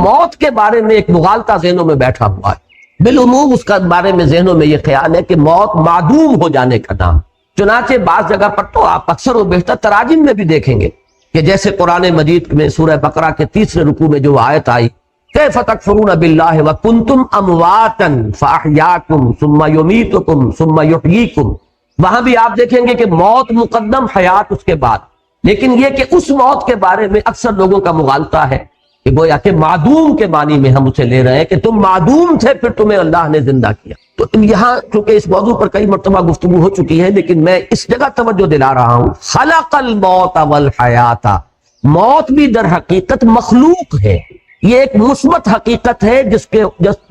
موت کے بارے میں ایک مغالطہ ذہنوں میں بیٹھا ہوا ہے، بالعموم اس کا بارے میں ذہنوں میں یہ خیال ہے کہ موت معدوم ہو جانے کا نام۔ چنانچہ بعض جگہ پر تو آپ اکثر و بیشتر تراجم میں بھی دیکھیں گے کہ جیسے قرآن مجید میں سورہ بقرہ کے 3 رکوع میں جو آیت آئی کیف تکفرون باللہ وکنتم امواتا فاحیاکم ثم یمیتکم ثم یحییکم، وہاں بھی آپ دیکھیں گے کہ موت مقدم، حیات اس کے بعد، لیکن یہ کہ اس موت کے بارے میں اکثر لوگوں کا مغالطہ ہے کہ گویا کہ معدوم کے معنی میں ہم اسے لے رہے ہیں کہ تم معدوم تھے پھر تمہیں اللہ نے زندہ کیا۔ تو یہاں چونکہ اس موضوع پر کئی مرتبہ گفتگو ہو چکی ہے، لیکن میں اس جگہ توجہ دلا رہا ہوں، خلق الموت والحیات، موت بھی در حقیقت مخلوق ہے، یہ ایک مثبت حقیقت ہے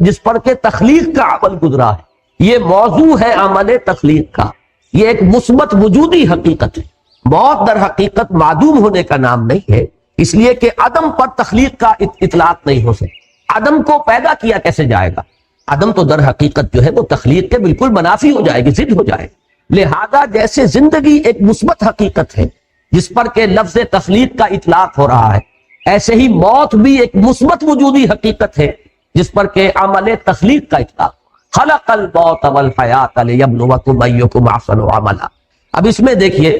جس پر کہ تخلیق کا عمل گزرا ہے، یہ موضوع ہے عمل تخلیق کا، یہ ایک مثبت وجودی حقیقت ہے۔ موت در حقیقت معدوم ہونے کا نام نہیں ہے، اس لیے کہ عدم پر تخلیق کا اطلاق نہیں ہو سکتا۔ عدم کو پیدا کیا کیسے جائے گا؟ عدم تو در حقیقت جو ہے وہ تخلیق کے بالکل منافی ہو جائے گی، ضد ہو جائے گی۔ لہذا جیسے زندگی ایک مثبت حقیقت ہے جس پر کہ لفظ تخلیق کا اطلاق ہو رہا ہے، ایسے ہی موت بھی ایک مثبت وجودی حقیقت ہے جس پر کہ عمل تخلیق کا اطلاق۔ خلق الموت والحیات لیبلوکم ایکم احسن عملا۔ اب اس میں دیکھیے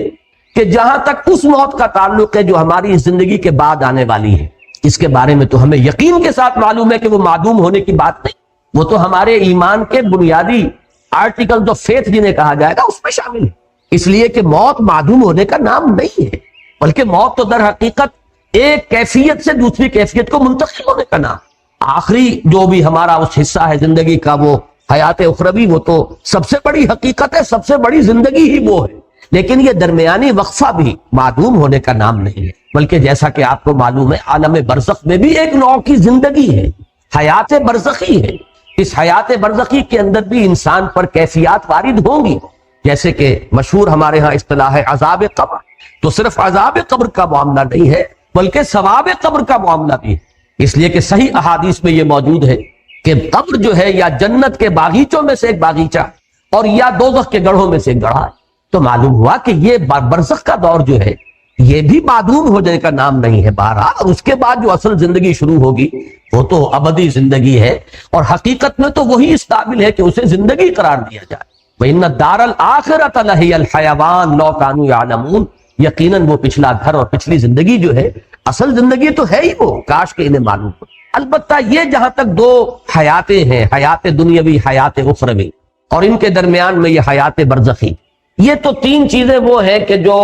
کہ جہاں تک اس موت کا تعلق ہے جو ہماری زندگی کے بعد آنے والی ہے، اس کے بارے میں تو ہمیں یقین کے ساتھ معلوم ہے کہ وہ معدوم ہونے کی بات نہیں، وہ تو ہمارے ایمان کے بنیادی آرٹیکل آف فیتھ جنہیں کہا جائے گا اس میں شامل ہے، اس لیے کہ موت معدوم ہونے کا نام نہیں ہے، بلکہ موت تو در حقیقت ایک کیفیت سے دوسری کیفیت کو منتقل ہونے کا نام۔ آخری جو بھی ہمارا اس حصہ ہے زندگی کا، وہ حیات اخروی، وہ تو سب سے بڑی حقیقت ہے، سب سے بڑی زندگی ہی وہ ہے، لیکن یہ درمیانی وقفہ بھی معدوم ہونے کا نام نہیں ہے، بلکہ جیسا کہ آپ کو معلوم ہے عالم برزخ میں بھی ایک نوع کی زندگی ہے، حیات برزخی ہے۔ اس حیات برزخی کے اندر بھی انسان پر کیفیات وارد ہوں گی، جیسے کہ مشہور ہمارے ہاں اصطلاح ہے عذاب قبر، تو صرف عذاب قبر کا معاملہ نہیں ہے بلکہ ثواب قبر کا معاملہ بھی ہے، اس لیے کہ صحیح احادیث میں یہ موجود ہے کہ قبر جو ہے یا جنت کے باغیچوں میں سے ایک باغیچہ اور یا دوزخ کے گڑھوں میں سے ایک گڑھا ہے۔ تو معلوم ہوا کہ یہ برزخ کا دور جو ہے یہ بھی معدوم ہونے کا نام نہیں ہے بہرحال، اور اس کے بعد جو اصل زندگی شروع ہوگی وہ تو ابدی زندگی ہے، اور حقیقت میں تو وہی اس قابل ہے کہ اسے زندگی قرار دیا جائے۔ وَإِنَّ الدَّارَ الْآخِرَةَ لَهِيَ الْحَيَوَانُ لَوْ كَانُوا يَعْلَمُونَ، یقیناً وہ پچھلا گھر اور پچھلی زندگی جو ہے اصل زندگی تو ہے ہی وہ، کاش کہ انہیں معلوم ہو۔ البتہ یہ جہاں تک دو حیاتیں ہیں، حیات دنیاوی، حیات اخروی، اور ان کے درمیان میں یہ حیات برزخی، یہ تو تین چیزیں وہ ہیں کہ جو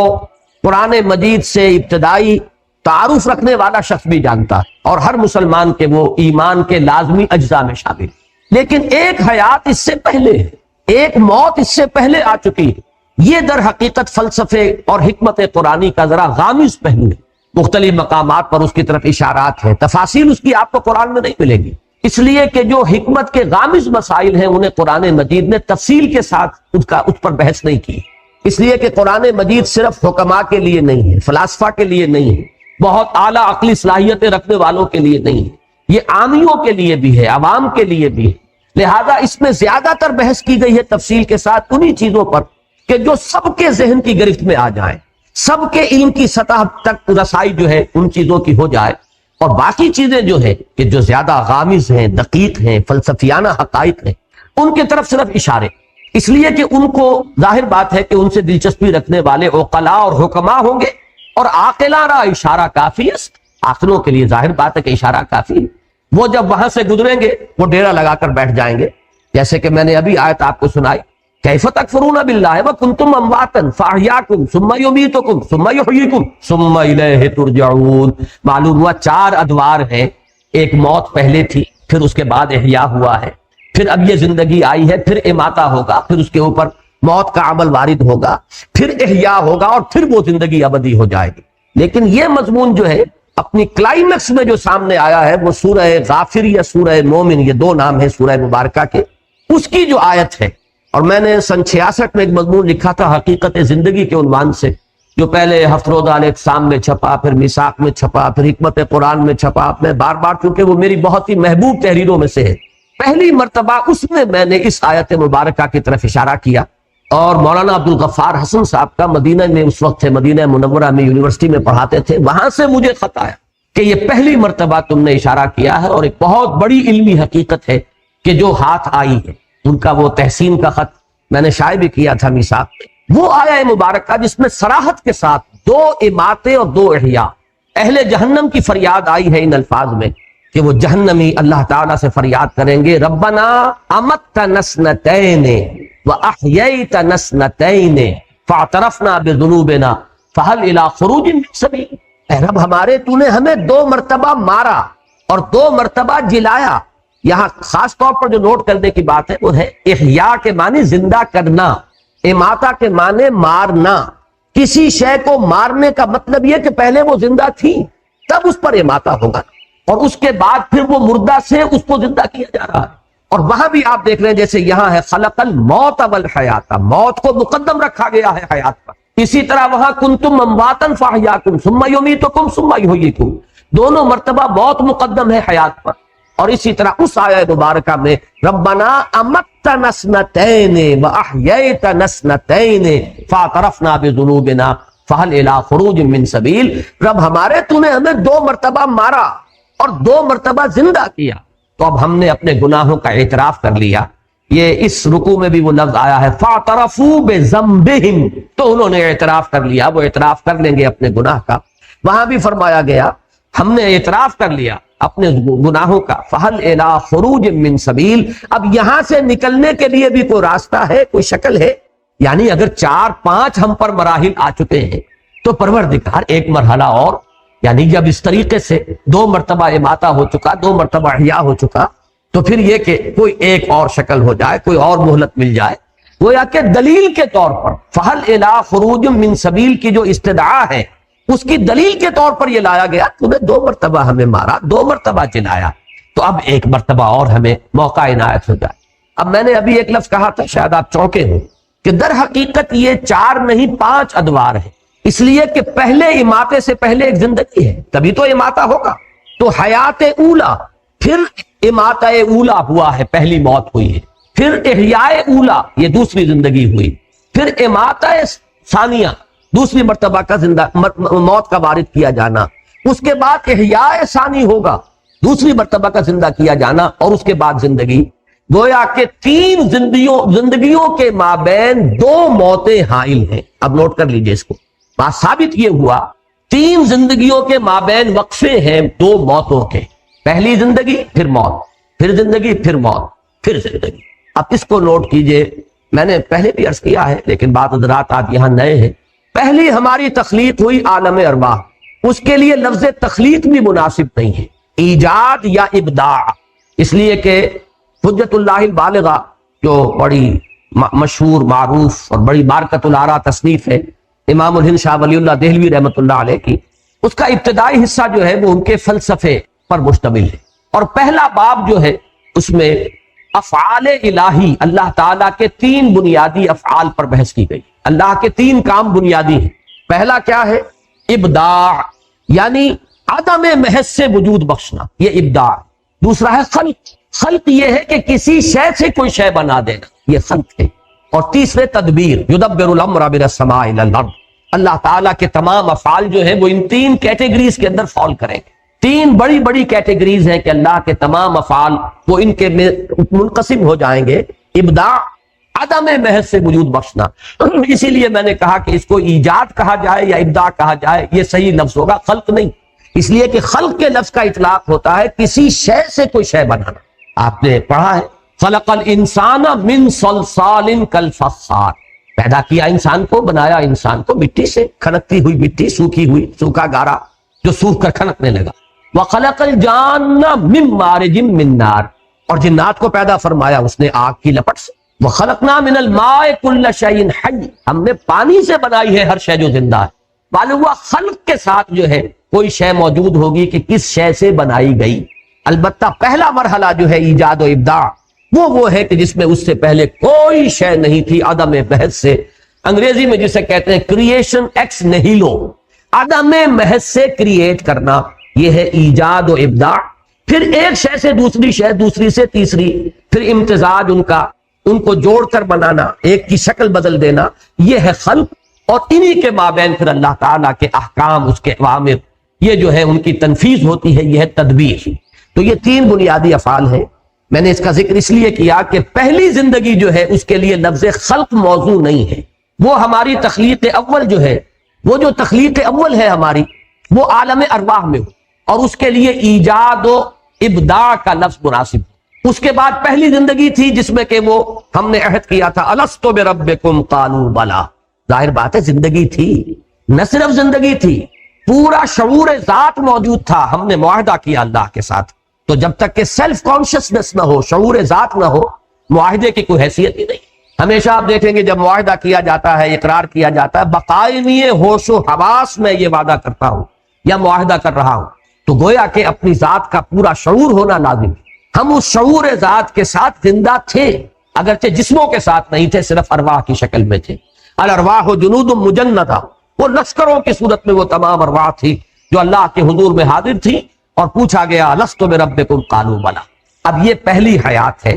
قرآن مجید سے ابتدائی تعارف رکھنے والا شخص بھی جانتا ہے، اور ہر مسلمان کے وہ ایمان کے لازمی اجزاء میں شامل۔ لیکن ایک حیات اس سے پہلے ہے، ایک موت اس سے پہلے آ چکی ہے، یہ در حقیقت فلسفے اور حکمت قرآنی کا ذرا غامض پہلو ہے، مختلف مقامات پر اس کی طرف اشارات ہیں، تفاصیل اس کی آپ کو قرآن میں نہیں ملے گی، اس لیے کہ جو حکمت کے غامض مسائل ہیں انہیں قرآن مجید نے تفصیل کے ساتھ اس پر بحث نہیں کی، اس لیے کہ قرآن مجید صرف حکماء کے لیے نہیں ہے، فلاسفہ کے لیے نہیں ہے، بہت اعلیٰ عقلی صلاحیتیں رکھنے والوں کے لیے نہیں ہے، یہ عامیوں کے لیے بھی ہے، عوام کے لیے بھی ہے۔ لہذا اس میں زیادہ تر بحث کی گئی ہے تفصیل کے ساتھ انہی چیزوں پر کہ جو سب کے ذہن کی گرفت میں آ جائیں، سب کے علم کی سطح تک رسائی جو ہے ان چیزوں کی ہو جائے، اور باقی چیزیں جو ہے کہ جو زیادہ غامض ہیں، دقیق ہیں، فلسفیانہ حقائق ہیں، ان کی طرف صرف اشارے، اس لیے کہ ان کو ظاہر بات ہے کہ ان سے دلچسپی رکھنے والے عقلاء اور حکماء ہوں گے، اور عاقلانہ اشارہ کافی ہے، عاقلوں کے لیے ظاہر بات ہے کہ اشارہ کافی ہے، وہ جب وہاں سے گزریں گے وہ ڈیرا لگا کر بیٹھ جائیں گے، جیسے کہ میں نے ابھی آیت آپ کو سنائی، کیف تکفرون باللہ وکنتم امواتا فاحیاکم ثم یمیتکم ثم یحییکم ثم الیہ ترجعون۔ معلوم ہوا 4 ادوار ہیں، ایک موت پہلے تھی، پھر اس کے بعد احیاء ہوا ہے، پھر اب یہ زندگی آئی ہے، پھر اماتہ ہوگا، پھر اس کے اوپر موت کا عمل وارد ہوگا، پھر احیاء ہوگا، اور پھر وہ زندگی ابدی ہو جائے گی۔ لیکن یہ مضمون جو ہے اپنی کلائمیکس میں جو سامنے آیا ہے وہ سورہ غافر یا سورہ مومن، یہ 2 نام ہیں سورہ مبارکہ کے، اس کی جو آیت ہے، اور میں نے سن 66 میں ایک مضمون لکھا تھا حقیقت زندگی کے عنوان سے، جو پہلے ہفت روزہ الاعتصام میں چھپا، پھر میثاق میں چھپا، پھر حکمت قرآن میں چھپا۔ میں بار بار، چونکہ وہ میری بہت ہی محبوب تحریروں میں سے ہے، پہلی مرتبہ اس میں نے اس آیت مبارکہ کی طرف اشارہ کیا، اور مولانا عبدالغفار حسن صاحب کا مدینہ میں اس وقت تھے، مدینہ منورہ میں یونیورسٹی میں پڑھاتے تھے، وہاں سے مجھے خط آیا کہ یہ پہلی مرتبہ تم نے اشارہ کیا ہے، اور ایک بہت بڑی علمی حقیقت ہے کہ جو ہاتھ آئی ہے ان کا وہ تحسین کا خط میں نے شائع بھی کیا تھا میثاق میں، وہ آیا مبارکہ جس میں صراحت کے ساتھ 2 اماتے اور 2 احیاء اہل جہنم کی فریاد آئی ہے ان الفاظ میں کہ وہ جہنمی اللہ تعالیٰ سے فریاد کریں گے، ربنا امتنا اثنتین واحییتنا اثنتین فاعترفنا بذنوبنا فہل الی خروج من سبیل۔ اے رب ہمارے، تو نے ہمیں 2 مرتبہ مارا اور 2 مرتبہ جلایا۔ یہاں خاص طور پر جو نوٹ کرنے کی بات ہے وہ ہے احیاء کے معنی زندہ کرنا، اماتہ کے معنی مارنا۔ کسی شے کو مارنے کا مطلب یہ کہ پہلے وہ زندہ تھی تب اس پر اماتہ ہوگا، اور اس کے بعد پھر وہ مردہ سے اس کو زندہ کیا جا رہا ہے۔ اور وہاں بھی آپ دیکھ رہے ہیں جیسے یہاں ہے خلق الموت والحیات، موت کو مقدم رکھا گیا ہے حیات پر۔ اسی طرح وہاں کنتم امواتا فاحیاکم ثم یمیتکم ثم یحییکم، دونوں مرتبہ موت مقدم ہے حیات پر۔ اور اسی طرح اس آیہ مبارکہ میں ربنا امتنا اثنتین واحییتنا اثنتین فاعترفنا بذنوبنا فہل الی خروج من سبیل، رب ہمارے تو نے ہمیں 2 مرتبہ مارا اور 2 مرتبہ زندہ کیا، تو اب ہم نے اپنے گناہوں کا اعتراف کر لیا۔ یہ اس رکوع میں بھی وہ لفظ آیا ہے فاعترفوا بذنبہم، تو انہوں نے اعتراف کر لیا، وہ اعتراف کر لیں گے اپنے گناہ کا۔ وہاں بھی فرمایا گیا ہم نے اعتراف کر لیا اپنے گناہوں کا، فہل الی خروج من سبیل، اب یہاں سے نکلنے کے لیے بھی کوئی راستہ ہے، کوئی شکل ہے؟ یعنی اگر 4-5 ہم پر مراحل آ چکے ہیں تو پروردگار ایک مرحلہ اور، یعنی جب اس طریقے سے 2 مرتبہ اماتہ ہو چکا، 2 مرتبہ احیاء ہو چکا، تو پھر یہ کہ کوئی ایک اور شکل ہو جائے، کوئی اور مہلت مل جائے۔ گویا کہ دلیل کے طور پر فہل الی خروج من سبیل کی جو استدعا ہے اس کی دلیل کے طور پر یہ لایا گیا، تو نے 2 مرتبہ ہمیں مارا، 2 مرتبہ جلایا، تو اب ایک مرتبہ اور ہمیں موقع عنایت ہو جائے۔ اب میں نے ابھی ایک لفظ کہا تھا، شاید آپ چونکے ہوں، کہ در حقیقت یہ 4 نہیں 5 ادوار ہیں، اس لیے کہ پہلے اماتے سے پہلے ایک زندگی ہے، تبھی تو اماتہ ہوگا۔ تو حیات اولا، پھر اماتہ اولا ہوا ہے، پہلی موت ہوئی ہے، پھر احیاء اولا، یہ دوسری زندگی ہوئی، پھر اماتہ ثانیہ، دوسری مرتبہ کا زندہ موت کا وارد کیا جانا، اس کے بعد احیاء ثانی ہوگا، دوسری مرتبہ کا زندہ کیا جانا، اور اس کے بعد زندگی۔ گویا کہ 3 زندگیوں کے مابین 2 موتیں حائل ہیں۔ اب نوٹ کر لیجئے اس کو، بات ثابت یہ ہوا 3 زندگیوں کے مابین وقفے ہیں 2 موتوں کے، پہلی زندگی پھر موت، پھر زندگی پھر موت پھر زندگی۔ اب اس کو نوٹ کیجئے، میں نے پہلے بھی عرض کیا ہے لیکن بعض حضرات آج یہاں نئے ہیں۔ پہلی ہماری تخلیق ہوئی عالم ارواح، اس کے لیے لفظ تخلیق بھی مناسب نہیں ہے، ایجاد یا ابداع، اس لیے کہ حجت اللہ البالغہ جو بڑی مشہور معروف اور بڑی بارکت الآراء تصنیف ہے امام الہند شاہ ولی اللہ دہلوی رحمۃ اللہ علیہ کی، اس کا ابتدائی حصہ جو ہے وہ ان کے فلسفے پر مشتمل ہے، اور پہلا باب جو ہے اس میں افعال الہی، اللہ تعالیٰ کے 3 بنیادی افعال پر بحث کی گئی۔ اللہ کے 3 کام بنیادی ہیں۔ پہلا کیا ہے؟ ابداع، یعنی عدم محض سے وجود بخشنا، یہ ابداع۔ دوسرا ہے خلق، خلق یہ ہے کہ کسی شے سے کوئی شے بنا دینا، یہ خلق ہے۔ اور تیسرے تدبیر، یدبر الامر من السماء الی الارض، اللہ تعالیٰ کے تمام افعال جو ہیں وہ ان 3 کیٹیگریز کے اندر فال کریں گے۔ 3 بڑی بڑی کیٹیگریز ہیں کہ اللہ کے تمام افعال وہ ان کے منقسم ہو جائیں گے۔ ابداع، عدم محض سے وجود بخشنا، اسی لیے میں نے کہا کہ اس کو ایجاد کہا جائے یا ابداع کہا جائے یہ صحیح لفظ ہوگا، خلق نہیں، اس لیے کہ خلق کے لفظ کا اطلاق ہوتا ہے کسی شے سے کوئی شے بنانا۔ آپ نے پڑھا ہے خلق الانسان من صلصال کالفخار، پیدا کیا انسان کو، بنایا انسان کو مٹی سے، کھنکتی ہوئی مٹی، سوکھی ہوئی، سوکھا گارا جو سوکھ کر کھنکنے لگا۔ وخلق الجان من مارج من نار، اور جنات کو پیدا فرمایا اس نے آگ کی لپٹ سے۔ وخلقنا من الماء كل شيء حي، ہم نے پانی سے بنائی ہے ہر شے جو زندہ ہے۔ معلوم ہوا خلق کے ساتھ جو ہے کوئی شے موجود ہوگی کہ کس شے سے بنائی گئی۔ البتہ پہلا مرحلہ جو ہے ایجاد و ابداع وہ ہے کہ جس میں اس سے پہلے کوئی شے نہیں تھی، عدم محض سے، انگریزی میں جسے کہتے ہیں کریشن ایکس نیہیلو، عدم محض سے کریٹ کرنا، یہ ہے ایجاد و ابداع۔ پھر ایک شے سے دوسری شے، دوسری سے تیسری، پھر امتزاج ان کو جوڑ کر بنانا، ایک کی شکل بدل دینا، یہ ہے خلق۔ اور انہی کے مابین پھر اللہ تعالیٰ کے احکام، اس کے اوامر، یہ جو ہے ان کی تنفیذ ہوتی ہے، یہ ہے تدبیر۔ تو یہ تین بنیادی افعال ہیں۔ میں نے اس کا ذکر اس لیے کیا کہ پہلی زندگی جو ہے اس کے لیے لفظ خلق موضوع نہیں ہے، وہ ہماری تخلیق اول جو ہے، وہ جو تخلیق اول ہے ہماری، وہ عالم ارواح میں ہو، اور اس کے لیے ایجاد و ابداع کا لفظ مناسب۔ اس کے بعد پہلی زندگی تھی جس میں کہ وہ ہم نے عہد کیا تھا الست بربکم قالوا بلا۔ ظاہر بات ہے زندگی تھی، نہ صرف زندگی تھی، پورا شعور ذات موجود تھا، ہم نے معاہدہ کیا اللہ کے ساتھ۔ تو جب تک کہ سیلف کانشسنس نہ ہو، شعور ذات نہ ہو، معاہدے کی کوئی حیثیت ہی نہیں۔ ہمیشہ آپ دیکھیں گے جب معاہدہ کیا جاتا ہے، اقرار کیا جاتا ہے، بقائمی ہوش و حواس میں یہ وعدہ کرتا ہوں یا معاہدہ کر رہا ہوں، تو گویا کہ اپنی ذات کا پورا شعور ہونا لازم ہے۔ ہم اس شعور ذات کے ساتھ زندہ تھے، اگرچہ جسموں کے ساتھ نہیں تھے، صرف ارواح کی شکل میں تھے۔ الارواح جنود مجندہ، وہ لشکروں کی صورت میں وہ تمام ارواح تھی جو اللہ کے حضور میں حاضر تھی، اور پوچھا گیا الست بربکم قالوا بلا۔ اب یہ پہلی حیات ہے،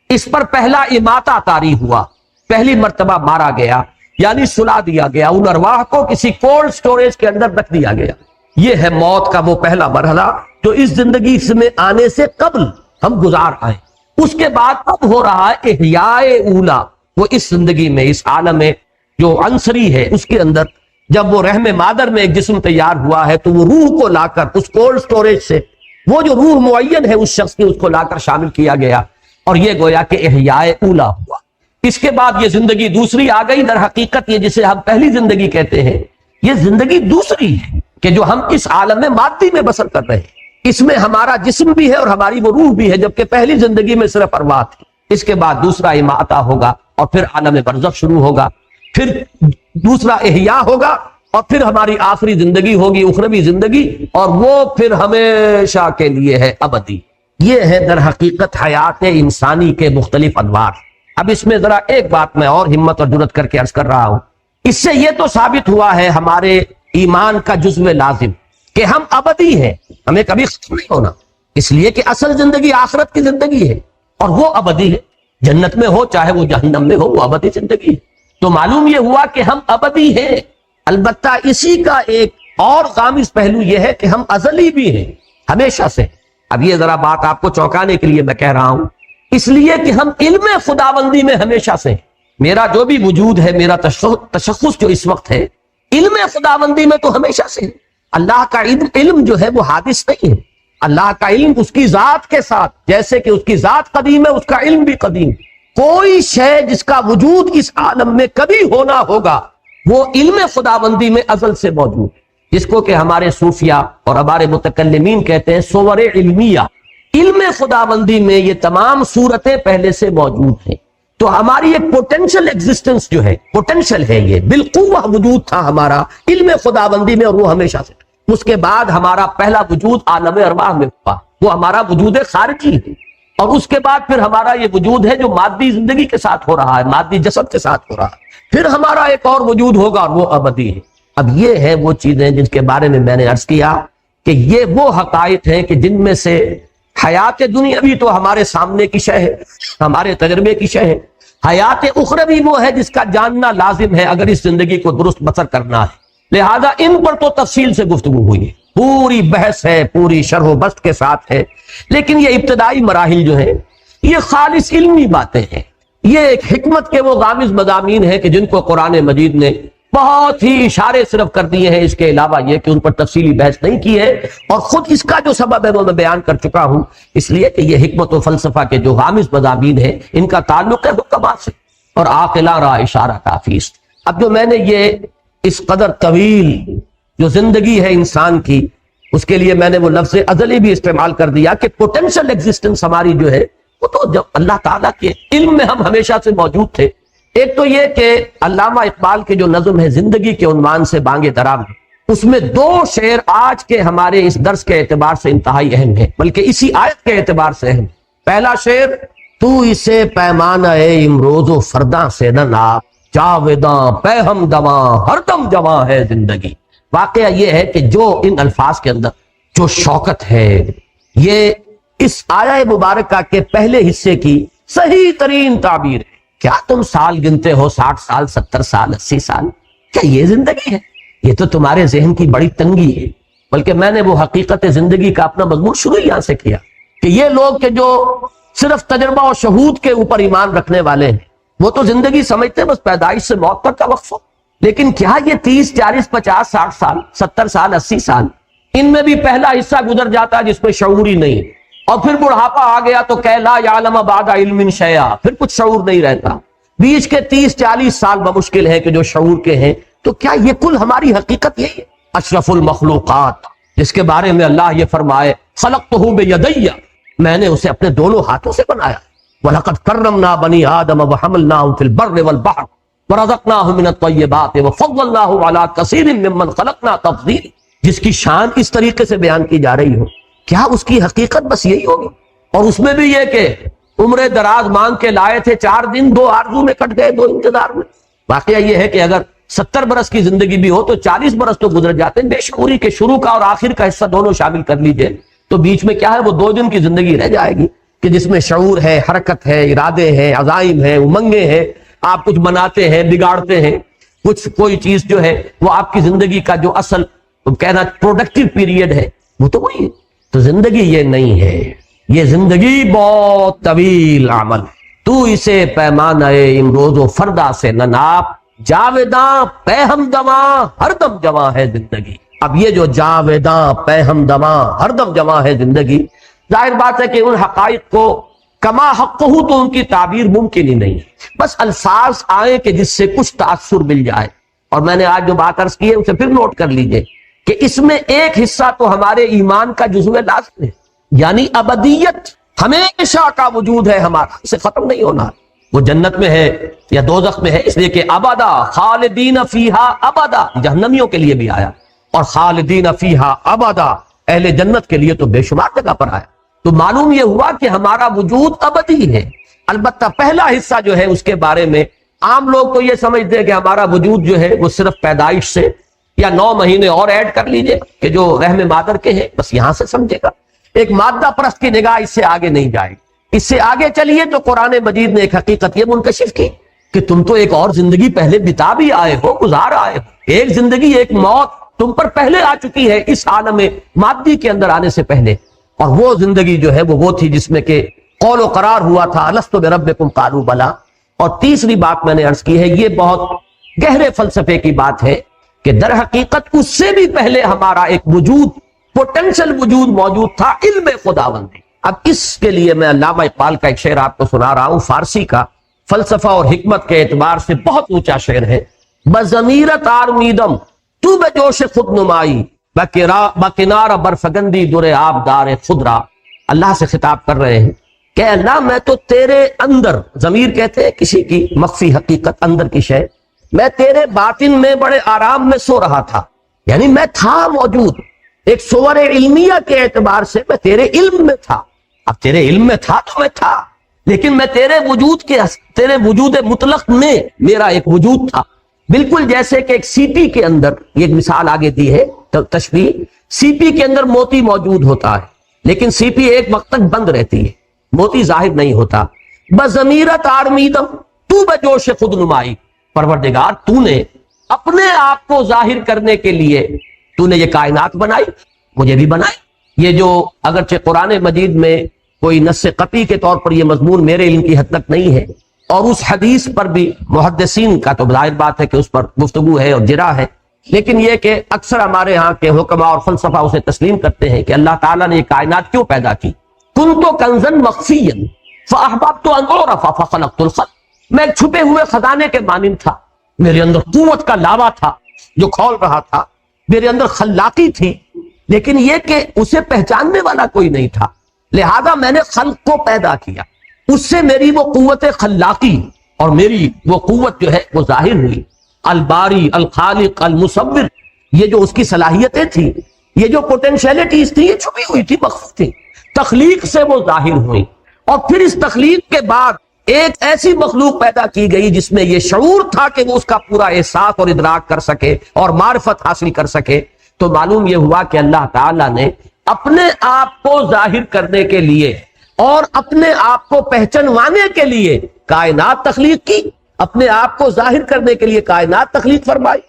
اس پر پہلا اماتہ طاری ہوا، پہلی مرتبہ مارا گیا، یعنی سلا دیا گیا، ان ارواح کو کسی کولڈ سٹوریج کے اندر رکھ دیا گیا۔ یہ ہے موت کا وہ پہلا مرحلہ جو اس زندگی میں آنے سے قبل ہم گزار آئے۔ اس کے بعد اب ہو رہا ہے احیاء اولا، وہ اس زندگی میں، اس عالم جو عنصری ہے اس کے اندر جب وہ رحم مادر میں ایک جسم تیار ہوا ہے تو وہ روح کو لا کر اس کولڈ سٹوریج سے، وہ جو روح معین ہے اس شخص کی، اس کو لا کر شامل کیا گیا، اور یہ گویا کہ احیاء اولا ہوا۔ اس کے بعد یہ زندگی دوسری آ گئی۔ در حقیقت یہ جسے ہم پہلی زندگی کہتے ہیں، یہ زندگی دوسری ہے کہ جو ہم اس عالم میں مادی میں بسر کر رہے ہیں، اس میں ہمارا جسم بھی ہے اور ہماری وہ روح بھی ہے، جبکہ پہلی زندگی میں صرف ارواح تھی۔ اس کے بعد دوسرا اماتہ ہوگا، اور پھر عالم برزخ شروع ہوگا، پھر دوسرا احیاء ہوگا، اور پھر ہماری آخری زندگی ہوگی اخروی زندگی، اور وہ پھر ہمیشہ کے لیے ہے، ابدی۔ یہ ہے در حقیقت حیات انسانی کے مختلف انوار۔ اب اس میں ذرا ایک بات میں اور ہمت اور جرات کر کے عرض کر رہا ہوں، اس سے یہ تو ثابت ہوا ہے ہمارے ایمان کا جزو لازم کہ ہم ابدی ہیں، ہمیں کبھی ختم نہیں ہونا، اس لیے کہ اصل زندگی آخرت کی زندگی ہے، اور وہ ابدی ہے، جنت میں ہو چاہے وہ جہنم میں ہو، وہ ابدی زندگی ہے۔ تو معلوم یہ ہوا کہ ہم ابدی ہیں۔ البتہ اسی کا ایک اور غامض پہلو یہ ہے کہ ہم ازلی بھی ہیں، ہمیشہ سے۔ اب یہ ذرا بات آپ کو چونکانے کے لیے میں کہہ رہا ہوں، اس لیے کہ ہم علم خداوندی میں ہمیشہ سے ہیں۔ میرا جو بھی وجود ہے، میرا تشخص جو اس وقت ہے، علم خداوندی میں تو ہمیشہ سے ہے۔ اللہ کا علم جو ہے وہ حادث نہیں ہے، اللہ کا علم اس کی ذات کے ساتھ، جیسے کہ اس کی ذات قدیم ہے، اس کا علم بھی قدیم۔ کوئی شے جس کا وجود اس عالم میں کبھی ہونا ہوگا، وہ علم خداوندی میں ازل سے موجود ہے، جس کو کہ ہمارے صوفیہ اور ہمارے متکلمین کہتے ہیں صور علمیہ۔ علم خداوندی میں یہ تمام صورتیں پہلے سے موجود ہیں۔ تو ہماری ایک پوٹینشل ایگزسٹنس جو ہے، پوٹینشل ہے، یہ بالقوہ وجود تھا ہمارا علم خداوندی میں، اور وہ ہمیشہ سے۔ اس کے بعد ہمارا پہلا وجود عالم ارواح میں ہوا، وہ ہمارا وجود خارجی ہے، اور اس کے بعد پھر ہمارا یہ وجود ہے جو مادی زندگی کے ساتھ ہو رہا ہے، مادی جسد کے ساتھ ہو رہا ہے، پھر ہمارا ایک اور وجود ہوگا، اور وہ ابدی ہے۔ اب یہ ہے وہ چیزیں جن کے بارے میں نے عرض کیا کہ یہ وہ حقائق ہیں کہ جن میں سے حیات دنیاوی تو ہمارے سامنے کی شے ہے، ہمارے تجربے کی شے ہے، حیات اخروی وہ ہے جس کا جاننا لازم ہے اگر اس زندگی کو درست بسر کرنا ہے۔ لہذا ان پر تو تفصیل سے گفتگو ہوئی ہے، پوری بحث ہے، پوری شرح و بسط کے ساتھ ہے، لیکن یہ ابتدائی مراحل جو ہیں یہ خالص علمی باتیں ہیں، یہ ایک حکمت کے وہ غامض مضامین ہیں کہ جن کو قرآن مجید نے بہت ہی اشارے صرف کر دیے ہیں، اس کے علاوہ یہ کہ ان پر تفصیلی بحث نہیں کی ہے، اور خود اس کا جو سبب ہے وہ میں بیان کر چکا ہوں، اس لیے کہ یہ حکمت و فلسفہ کے جو غامض مضامین ہیں ان کا تعلق ہے حکمات سے، اور عاقلہ را اشارہ کافی است۔ اب جو میں نے یہ اس قدر طویل جو زندگی ہے انسان کی، اس کے لیے میں نے وہ لفظ ازلی بھی استعمال کر دیا کہ پوٹینشل ایگزسٹنس ہماری جو ہے وہ تو جب اللہ تعالیٰ کے علم میں ہم ہمیشہ سے موجود تھے۔ ایک تو یہ کہ علامہ اقبال کے جو نظم ہے زندگی کے عنوان سے بانگ درام، اس میں دو شعر آج کے ہمارے اس درس کے اعتبار سے انتہائی اہم ہے، بلکہ اسی آیت کے اعتبار سے اہم۔ پہلا شعر، تو اسے پیمانہ امروز و فرداں سے نہ ناپ، جاویداں پہ ہم دواں ہر دم جواں ہے زندگی۔ واقعہ یہ ہے کہ جو ان الفاظ کے اندر جو شوکت ہے، یہ اس آیہ مبارکہ کے پہلے حصے کی صحیح ترین تعبیر ہے۔ کیا تم سال گنتے ہو، 60 سال، 70 سال، 80 سال؟ کیا یہ زندگی ہے؟ یہ تو تمہارے ذہن کی بڑی تنگی ہے، بلکہ میں نے وہ حقیقت زندگی کا اپنا مضمون شروع یہاں سے کیا کہ یہ لوگ کہ جو صرف تجربہ اور شہود کے اوپر ایمان رکھنے والے ہیں وہ تو زندگی سمجھتے ہیں بس پیدائش سے موت تک کا وقفہ، لیکن کیا یہ 30 40 50 60 سال 70 سال 80 سال ان میں بھی پہلا حصہ گزر جاتا ہے جس میں شعور ہی نہیں، اور پھر بڑھاپا آ گیا تو کہ لا یعلم بعد علم شیئا، پھر کچھ شعور نہیں رہتا، بیچ کے 30 40 سال بمشکل ہے کہ جو شعور کے ہیں، تو کیا یہ کل ہماری حقیقت یہی ہے؟ اشرف المخلوقات جس کے بارے میں اللہ یہ فرمائے خلقتہ بیدی، میں نے اسے اپنے دونوں ہاتھوں سے بنایا، وَلَقَدْ كَرَّمْنَا بَنِي آدَمَ وَحَمَلْنَاهُمْ فِي الْبَرِّ وَالْبَحْرِ وَرَزَقْنَاهُمْ مِنَ الطَّيِّبَاتِ وَفَضَّلْنَاهُ عَلَىٰ كَثِيرٍ مِّمَّنْ خَلَقْنَا تَفْضِيلًا، جس کی شان اس طریقے سے بیان کی جا رہی ہو، کیا اس کی حقیقت بس یہی ہوگی؟ اور اس میں بھی یہ کہ عمر دراز مانگ کے لائے تھے، 4 دن 2 آرزو میں کٹ گئے، 2 انتظار میں۔ واقعہ یہ ہے کہ اگر 70 برس کی زندگی بھی ہو تو 40 برس تو گزر جاتے ہیں، بے شعوری کے شروع کا اور آخر کا حصہ دونوں شامل کر لیجئے تو بیچ میں کیا ہے، وہ 2 دن کی زندگی رہ جائے گی کہ جس میں شعور ہے، حرکت ہے، ارادے ہیں، عزائم ہیں، امنگیں ہیں، آپ کچھ بناتے ہیں، بگاڑتے ہیں، کوئی چیز جو ہے وہ آپ کی زندگی کا جو اصل کہنا پروڈکٹیو پیریڈ ہے وہ تو وہی ہے۔ تو زندگی یہ نہیں ہے، یہ زندگی بہت طویل عمل، تو اسے پیمانہ امروز و فردا سے نہ ناپ، جاویداں پہ ہم دماں ہر دم جمع ہے زندگی۔ اب یہ جو جاویداں پہ ہم دماں ہر دم جمع ہے زندگی، ظاہر بات ہے کہ ان حقائق کو کما حق ہو تو ان کی تعبیر ممکن ہی نہیں، بس الفاظ آئے کہ جس سے کچھ تاثر مل جائے۔ اور میں نے آج جو بات عرض کی ہے اسے پھر نوٹ کر لیجئے کہ اس میں ایک حصہ تو ہمارے ایمان کا جزو لازم ہے، یعنی ابدیت، ہمیشہ کا وجود ہے ہمارا، اسے ختم نہیں ہونا۔ وہ جنت میں ہے یا دوزخ میں ہے، اس لیے کہ ابدا خالدین فیہا ابدا جہنمیوں کے لیے بھی آیا، اور خالدین فیہا ابدا اہل جنت کے لیے تو بے شمار جگہ پر آیا۔ تو معلوم یہ ہوا کہ ہمارا وجود ابدی ہے۔ البتہ پہلا حصہ جو ہے اس کے بارے میں عام لوگ تو یہ سمجھتے ہیں کہ ہمارا وجود جو ہے وہ صرف پیدائش سے، یا 9 مہینے اور ایڈ کر لیجئے کہ جو رحم مادر کے ہیں، بس یہاں سے سمجھے گا۔ ایک مادہ پرست کی نگاہ اس سے آگے نہیں جائے گی۔ اس سے آگے چلیے تو قرآن مجید نے ایک حقیقت یہ منکشف کی کہ تم تو ایک اور زندگی پہلے بتا بھی آئے ہو، گزار آئے ہو، ایک زندگی ایک موت تم پر پہلے آ چکی ہے اس عالم مادی کے اندر آنے سے پہلے، اور وہ زندگی جو ہے وہ تھی جس میں کہ قول و قرار ہوا تھا الست بربکم قالوا بلا۔ اور تیسری بات میں نے عرض کی ہے، یہ بہت گہرے فلسفے کی بات ہے کہ در حقیقت اس سے بھی پہلے ہمارا ایک وجود، پوٹینشل وجود موجود تھا، علم خداوندی۔ اب اس کے لیے میں علامہ اقبال کا ایک شعر آپ کو سنا رہا ہوں، فارسی کا، فلسفہ اور حکمت کے اعتبار سے بہت اونچا شعر ہے۔ بضمیرت آرمیدم تو بے جوش خود نمائی، بکنار برفگندی در آبدار خود را۔ اللہ سے خطاب کر رہے ہیں کہ اللہ میں تو تیرے اندر، ضمیر کہتے ہیں کسی کی مخفی حقیقت، اندر کی شے، میں تیرے باطن میں بڑے آرام میں سو رہا تھا، یعنی میں تھا موجود، ایک صور علمیہ کے اعتبار سے میں تیرے علم میں تھا۔ اب تیرے علم میں تھا تو میں تھا، لیکن میں تیرے وجود مطلق میں میرا ایک وجود تھا، بالکل جیسے کہ ایک سی پی کے اندر، یہ ایک مثال آگے دی ہے تشبیہ، سی پی کے اندر موتی موجود ہوتا ہے لیکن سی پی ایک وقت تک بند رہتی ہے، موتی ظاہر نہیں ہوتا۔ بضمیرت آرمیدم تو بے جوش خود نمائی، پروردگار تو نے اپنے آپ کو ظاہر کرنے کے لیے تو نے یہ کائنات بنائی، مجھے بھی بنائی۔ یہ جو اگرچہ قرآن مجید میں کوئی نص قطعی کے طور پر یہ مضمون میرے علم کی حد تک نہیں ہے، اور اس حدیث پر بھی محدثین کا تو ظاہر بات ہے کہ اس پر گفتگو ہے اور جرا ہے، لیکن یہ کہ اکثر ہمارے ہاں کے حکماء اور فلسفہ اسے تسلیم کرتے ہیں کہ اللہ تعالیٰ نے یہ کائنات کیوں پیدا کی۔ کنت کنزا مخفیا فاحببت ان اعرف فخلقت الخلق، میں ایک چھپے ہوئے خزانے کے مانند تھا، میرے اندر قوت کا لاوا تھا جو کھول رہا تھا، میرے اندر خلاقی تھی، لیکن یہ کہ اسے پہچاننے والا کوئی نہیں تھا، لہذا میں نے خلق کو پیدا کیا، اس سے میری وہ قوت خلاقی اور میری وہ قوت جو ہے وہ ظاہر ہوئی۔ الباری الخالق المصور، یہ جو اس کی صلاحیتیں تھی، یہ جو پوٹینشیلٹیز تھی، یہ چھپی ہوئی تھی، مخفی تھی، تخلیق سے وہ ظاہر ہوئی، اور پھر اس تخلیق کے بعد ایک ایسی مخلوق پیدا کی گئی جس میں یہ شعور تھا کہ وہ اس کا پورا احساس اور ادراک کر سکے اور معرفت حاصل کر سکے۔ تو معلوم یہ ہوا کہ اللہ تعالیٰ نے اپنے آپ کو ظاہر کرنے کے لیے اور اپنے آپ کو پہچانوانے کے لیے کائنات تخلیق کی، اپنے آپ کو ظاہر کرنے کے لیے کائنات تخلیق فرمائی،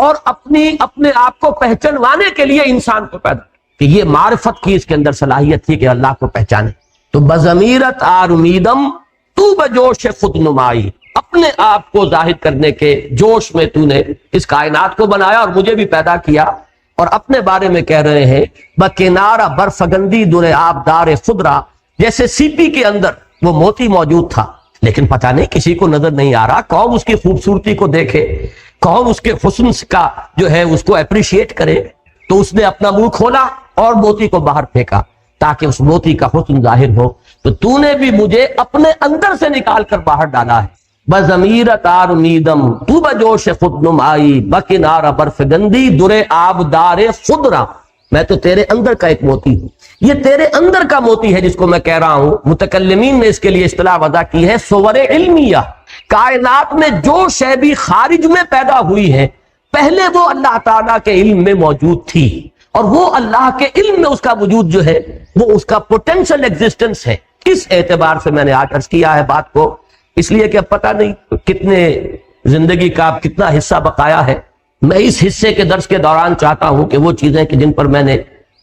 اور اپنے آپ کو پہچانوانے کے لیے انسان کو پیدا کہ یہ معرفت کی اس کے اندر صلاحیت تھی کہ اللہ کو پہچانے. تو بضمیرت آرمیدم تو بجوش خود نمائی، اپنے آپ کو ظاہر کرنے کے جوش میں تو نے اس کائنات کو بنایا اور مجھے بھی پیدا کیا. اور اپنے بارے میں کہہ رہے ہیں بکنارہ برفگندی در آب دار خدرا، جیسے سیپی کے اندر وہ موتی موجود تھا لیکن پتہ نہیں کسی کو نظر نہیں آ رہا، کون اس کی خوبصورتی کو دیکھے، کون اس کے حسن کا جو ہے اس کو اپریشیٹ کرے. تو اس نے اپنا منہ کھولا اور موتی کو باہر پھینکا تاکہ اس موتی کا حسن ظاہر ہو. تو نے بھی مجھے اپنے اندر سے نکال کر باہر ڈالا ہے. بضمیرت آرمیدم تو بجوش خود نمائی بکنارہ برفگندی در آبدار خدرا، میں تو تیرے اندر کا ایک موتی ہوں. یہ تیرے اندر کا موتی ہے جس کو میں کہہ رہا ہوں. متکلمین نے اس کے لیے اصطلاح وضع کی ہے صور علمیہ. کائنات میں جو شے بھی خارج میں پیدا ہوئی ہے پہلے وہ اللہ تعالیٰ کے علم میں موجود تھی، اور وہ اللہ کے علم میں اس کا وجود جو ہے وہ اس کا پوٹینشل ایگزسٹنس ہے. کس اعتبار سے میں نے آج عرض کیا ہے بات کو، اس لیے کہ اب پتہ نہیں کتنے زندگی کا کتنا حصہ بقایا ہے. میں اس حصے کے درس کے دوران چاہتا ہوں کہ وہ چیزیں کہ جن پر میں نے